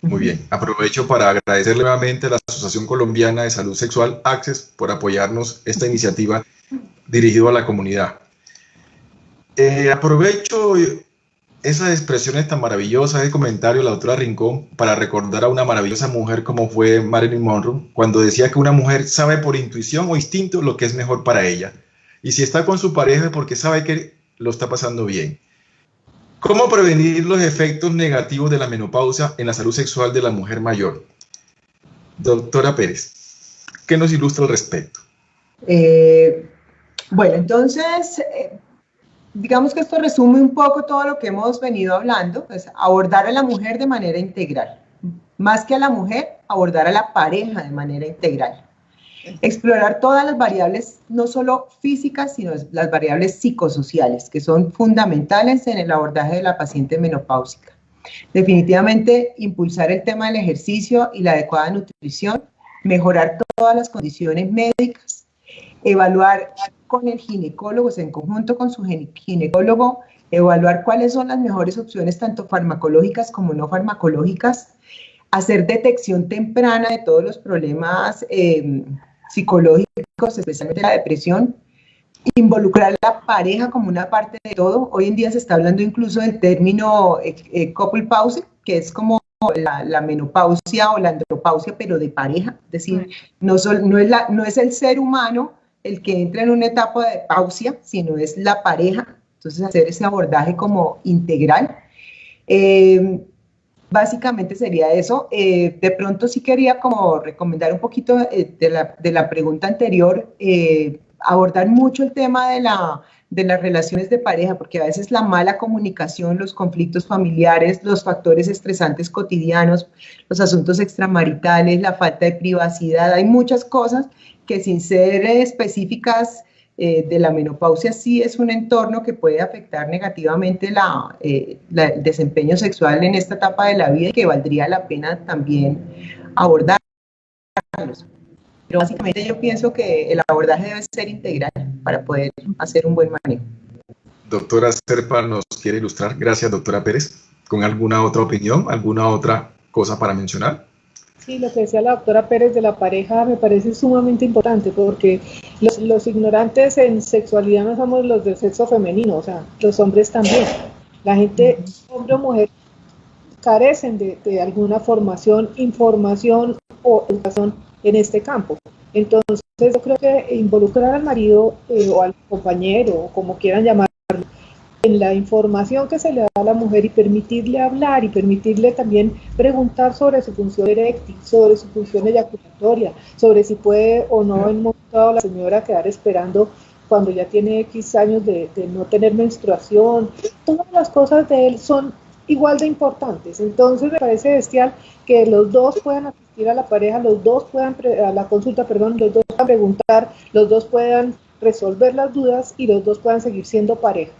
Muy bien, aprovecho para agradecerle nuevamente a la Asociación Colombiana de Salud Sexual, ACCES, por apoyarnos esta iniciativa dirigida a la comunidad. Aprovecho esas expresiones tan maravillosas de comentario de la doctora Rincón para recordar a una maravillosa mujer como fue Marilyn Monroe, cuando decía que una mujer sabe por intuición o instinto lo que es mejor para ella. Y si está con su pareja es porque sabe que lo está pasando bien. ¿Cómo prevenir los efectos negativos de la menopausia en la salud sexual de la mujer mayor? Doctora Pérez, ¿qué nos ilustra al respecto? Bueno, entonces, digamos que esto resume un poco todo lo que hemos venido hablando, pues abordar a la mujer de manera integral. Más que a la mujer, abordar a la pareja de manera integral. Explorar todas las variables, no solo físicas, sino las variables psicosociales, que son fundamentales en el abordaje de la paciente menopáusica. Definitivamente, impulsar el tema del ejercicio y la adecuada nutrición, mejorar todas las condiciones médicas, evaluar con el ginecólogo, en conjunto con su ginecólogo, evaluar cuáles son las mejores opciones, tanto farmacológicas como no farmacológicas, hacer detección temprana de todos los problemas psicológicos, especialmente la depresión, involucrar a la pareja como una parte de todo. Hoy en día se está hablando incluso del término couple pause, que es como la menopausia o la andropausia, pero de pareja. Es decir, no es el ser humano el que entra en una etapa de pausia, sino es la pareja. Entonces, hacer ese abordaje como integral. Básicamente sería eso. De pronto sí quería como recomendar un poquito de la pregunta anterior, abordar mucho el tema de las relaciones de pareja, porque a veces la mala comunicación, los conflictos familiares, los factores estresantes cotidianos, los asuntos extramaritales, la falta de privacidad, hay muchas cosas que sin ser específicas de la menopausia sí es un entorno que puede afectar negativamente el desempeño sexual en esta etapa de la vida y que valdría la pena también abordarlos. Pero básicamente yo pienso que el abordaje debe ser integral para poder hacer un buen manejo. Doctora Serpa nos quiere ilustrar. Gracias, doctora Pérez. ¿Con alguna otra opinión, alguna otra cosa para mencionar? Sí, lo que decía la doctora Pérez de la pareja me parece sumamente importante porque los ignorantes en sexualidad no somos los del sexo femenino, o sea, los hombres también. La gente, hombre o mujer, carecen de alguna formación, información o educación en este campo. Entonces, yo creo que involucrar al marido o al compañero, o como quieran llamarlo, en la información que se le da a la mujer y permitirle hablar y permitirle también preguntar sobre su función eréctil, sobre su función eyaculatoria, sobre si puede o no en un momento dado la señora quedar esperando cuando ya tiene X años de no tener menstruación. Todas las cosas de él son igual de importantes. Entonces me parece bestial que los dos puedan asistir a la pareja, los dos puedan a la consulta, perdón, los dos puedan preguntar, los dos puedan resolver las dudas y los dos puedan seguir siendo pareja.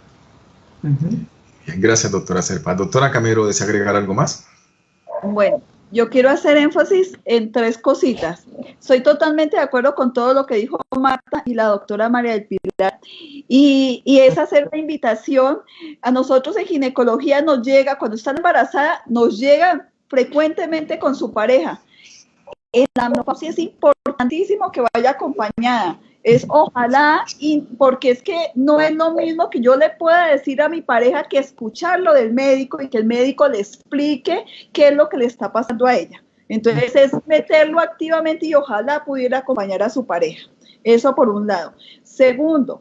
Bien, gracias, doctora Serpa. Doctora Camero, ¿desea agregar algo más? Bueno, yo quiero hacer énfasis en 3 cositas. Estoy totalmente de acuerdo con todo lo que dijo Marta y la doctora María del Pilar. Y es hacer la invitación. A nosotros en ginecología nos llega, cuando están embarazadas, nos llegan frecuentemente con su pareja. En la menopausia es importantísimo que vaya acompañada. Es ojalá, porque es que no es lo mismo que yo le pueda decir a mi pareja que escucharlo del médico y que el médico le explique qué es lo que le está pasando a ella. Entonces es meterlo activamente y ojalá pudiera acompañar a su pareja. Eso por un lado. Segundo,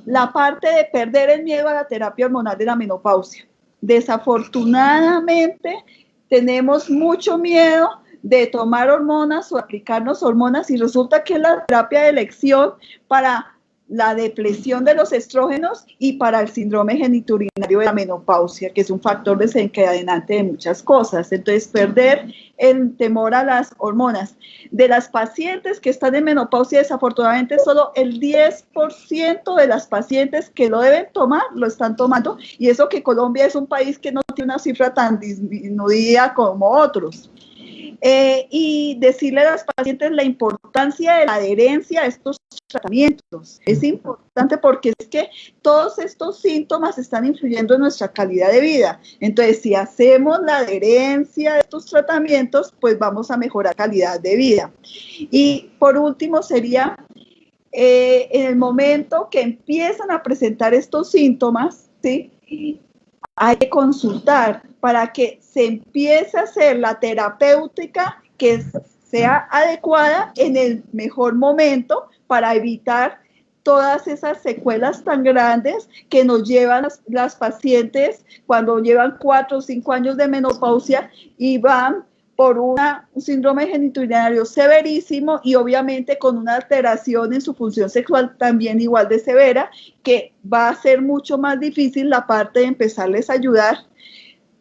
la parte de perder el miedo a la terapia hormonal de la menopausia. Desafortunadamente tenemos mucho miedo de tomar hormonas o aplicarnos hormonas y resulta que es la terapia de elección para la depresión de los estrógenos y para el síndrome genitourinario de la menopausia, que es un factor desencadenante de muchas cosas. Entonces, perder el temor a las hormonas. De las pacientes que están en menopausia, desafortunadamente, solo el 10% de las pacientes que lo deben tomar, lo están tomando, y eso que Colombia es un país que no tiene una cifra tan disminuida como otros. Y decirle a las pacientes la importancia de la adherencia a estos tratamientos. Es importante porque es que todos estos síntomas están influyendo en nuestra calidad de vida. Entonces, si hacemos la adherencia de estos tratamientos, pues vamos a mejorar calidad de vida. Y por último sería, en el momento que empiezan a presentar estos síntomas, ¿sí?, hay que consultar para que se empiece a hacer la terapéutica que sea adecuada en el mejor momento para evitar todas esas secuelas tan grandes que nos llevan las pacientes cuando llevan 4 o 5 años de menopausia y van por un síndrome genitourinario severísimo y obviamente con una alteración en su función sexual también igual de severa, que va a ser mucho más difícil la parte de empezarles a ayudar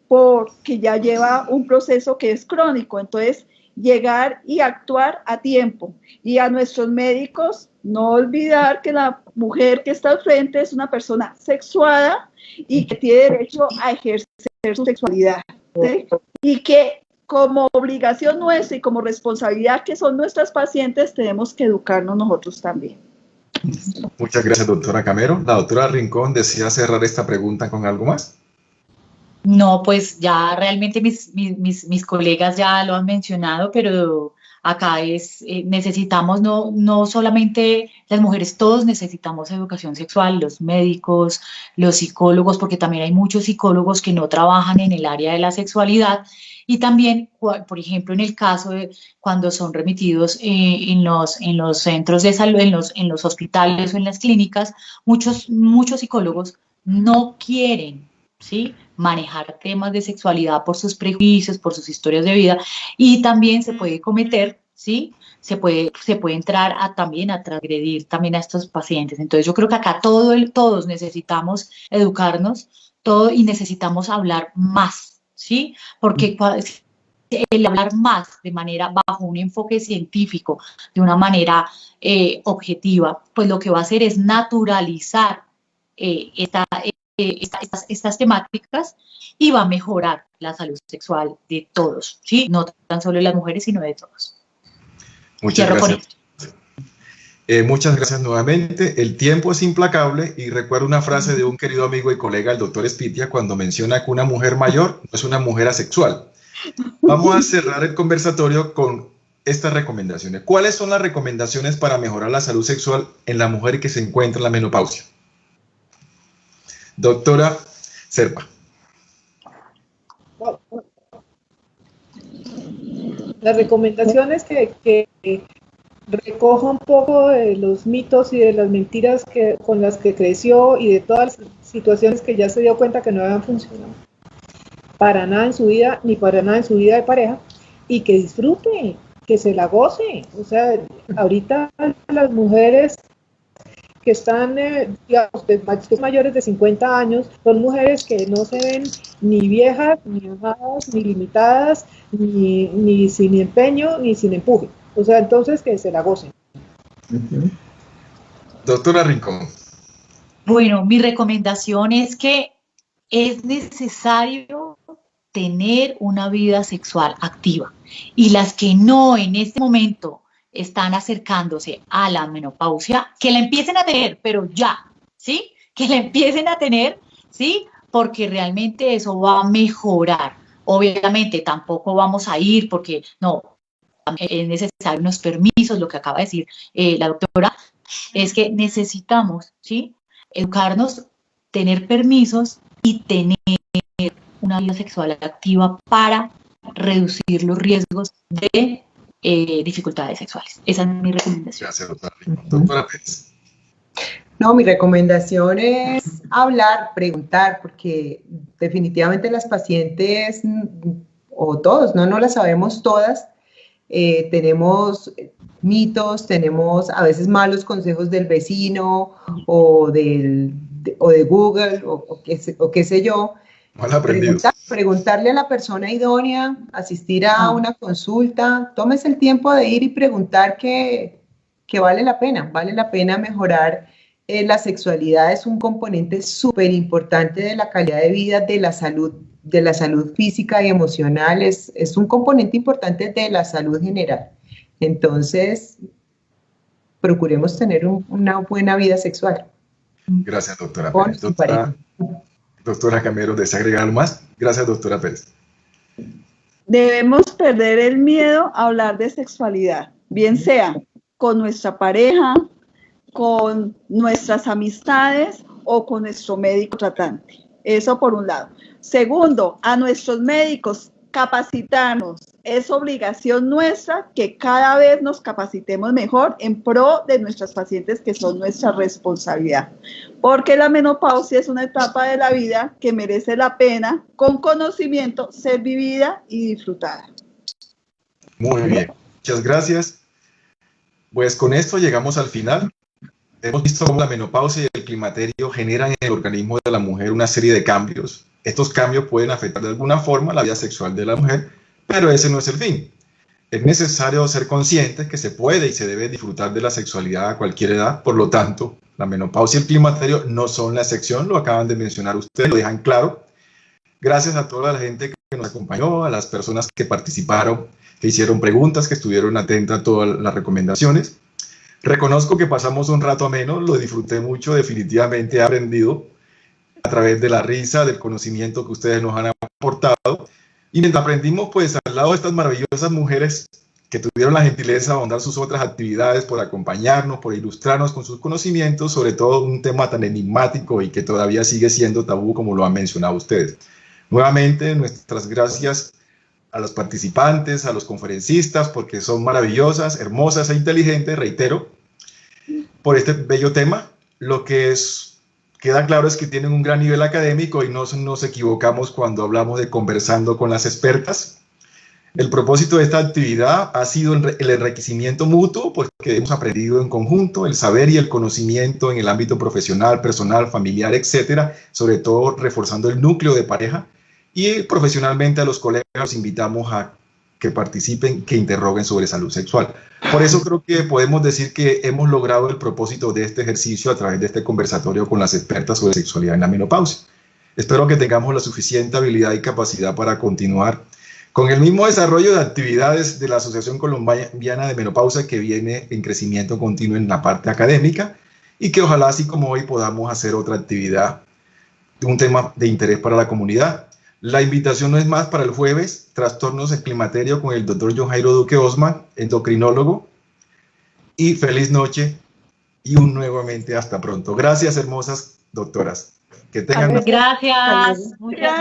porque ya lleva un proceso que es crónico. Entonces, llegar y actuar a tiempo. Y a nuestros médicos, no olvidar que la mujer que está al frente es una persona sexuada y que tiene derecho a ejercer su sexualidad, ¿sí? Y que como obligación nuestra y como responsabilidad que son nuestras pacientes, tenemos que educarnos nosotros también. Muchas gracias, doctora Camero. La doctora Rincón, ¿desea cerrar esta pregunta con algo más? No, pues ya realmente mis colegas ya lo han mencionado, pero acá necesitamos no solamente las mujeres, todos necesitamos educación sexual, los médicos, los psicólogos, porque también hay muchos psicólogos que no trabajan en el área de la sexualidad. Y también, por ejemplo, en el caso de cuando son remitidos en los centros de salud, en los hospitales o en las clínicas, muchos psicólogos no quieren, ¿sí?, manejar temas de sexualidad por sus prejuicios, por sus historias de vida, y también se puede cometer, ¿sí?, se puede entrar también a transgredir también a estos pacientes. Entonces yo creo que acá todos necesitamos educarnos y necesitamos hablar más, ¿sí? Porque el hablar más de manera, bajo un enfoque científico, de una manera objetiva, pues lo que va a hacer es naturalizar estas temáticas y va a mejorar la salud sexual de todos, ¿sí? No tan solo de las mujeres, sino de todos. Muchas gracias. Muchas gracias nuevamente. El tiempo es implacable y recuerdo una frase de un querido amigo y colega, el doctor Espitia, cuando menciona que una mujer mayor no es una mujer asexual. Vamos a cerrar el conversatorio con estas recomendaciones. ¿Cuáles son las recomendaciones para mejorar la salud sexual en la mujer que se encuentra en la menopausia? Doctora Serpa. Las recomendaciones que recoja un poco de los mitos y de las mentiras con las que creció y de todas las situaciones que ya se dio cuenta que no habían funcionado para nada en su vida, ni para nada en su vida de pareja, y que disfrute, que se la goce. O sea, ahorita las mujeres que están, digamos, mayores de 50 años, son mujeres que no se ven ni viejas, ni enojadas, ni limitadas, ni sin empeño, ni sin empuje. O sea, entonces que se la gocen. Doctora Rincón. Bueno, mi recomendación es que es necesario tener una vida sexual activa, y las que no en este momento están acercándose a la menopausia, que la empiecen a tener, pero ya, ¿sí? Que la empiecen a tener, ¿sí? Porque realmente eso va a mejorar. Obviamente tampoco vamos a ir porque no, es necesario unos permisos, lo que acaba de decir la doctora, es que necesitamos, ¿sí? Educarnos, tener permisos y tener una vida sexual activa para reducir los riesgos de dificultades sexuales. Esa es mi recomendación. Gracias, doctora. Doctora Pérez. No, mi recomendación es hablar, preguntar, porque definitivamente las pacientes, o todos, no las sabemos todas, tenemos mitos, tenemos a veces malos consejos del vecino o de Google o qué sé yo. Mal aprendidos. Preguntarle a la persona idónea, asistir a una consulta, tómese el tiempo de ir y preguntar que vale la pena mejorar. La sexualidad es un componente súper importante de la calidad de vida, de la salud física y emocional, es un componente importante de la salud general. Entonces, procuremos tener una buena vida sexual. Gracias, doctora Pérez. Doctora Camero, ¿desea agregar algo más? Gracias, doctora Pérez. Debemos perder el miedo a hablar de sexualidad, bien sea con nuestra pareja, con nuestras amistades o con nuestro médico tratante. Eso por un lado. Segundo, a nuestros médicos, capacitarnos. Es obligación nuestra que cada vez nos capacitemos mejor en pro de nuestras pacientes, que son nuestra responsabilidad. Porque la menopausia es una etapa de la vida que merece la pena, con conocimiento, ser vivida y disfrutada. Muy bien, muchas gracias. Pues con esto llegamos al final. Hemos visto cómo la menopausia y el climaterio generan en el organismo de la mujer una serie de cambios. Estos cambios pueden afectar de alguna forma la vida sexual de la mujer, pero ese no es el fin. Es necesario ser conscientes que se puede y se debe disfrutar de la sexualidad a cualquier edad. Por lo tanto, la menopausia y el climaterio no son la excepción, lo acaban de mencionar ustedes, lo dejan claro. Gracias a toda la gente que nos acompañó, a las personas que participaron, que hicieron preguntas, que estuvieron atentas a todas las recomendaciones. Reconozco que pasamos un rato ameno, lo disfruté mucho, definitivamente he aprendido a través de la risa, del conocimiento que ustedes nos han aportado. Y mientras aprendimos, pues al lado de estas maravillosas mujeres que tuvieron la gentileza de ahondar sus otras actividades, por acompañarnos, por ilustrarnos con sus conocimientos, sobre todo un tema tan enigmático y que todavía sigue siendo tabú, como lo han mencionado ustedes. Nuevamente, nuestras gracias a los participantes, a los conferencistas, porque son maravillosas, hermosas e inteligentes, reitero, por este bello tema. Lo que queda claro es que tienen un gran nivel académico y no nos equivocamos cuando hablamos de conversando con las expertas. El propósito de esta actividad ha sido el enriquecimiento mutuo, porque hemos aprendido en conjunto el saber y el conocimiento en el ámbito profesional, personal, familiar, etcétera, sobre todo reforzando el núcleo de pareja. Y profesionalmente a los colegas los invitamos a que participen, que interroguen sobre salud sexual. Por eso creo que podemos decir que hemos logrado el propósito de este ejercicio a través de este conversatorio con las expertas sobre sexualidad en la menopausia. Espero que tengamos la suficiente habilidad y capacidad para continuar con el mismo desarrollo de actividades de la Asociación Colombiana de Menopausia, que viene en crecimiento continuo en la parte académica, y que ojalá, así como hoy, podamos hacer otra actividad, un tema de interés para la comunidad. La invitación no es más para el jueves, trastornos del climaterio con el doctor John Jairo Duque Osman, endocrinólogo. Y feliz noche y nuevamente hasta pronto. Gracias, hermosas doctoras. Que tengan... Gracias. Muchas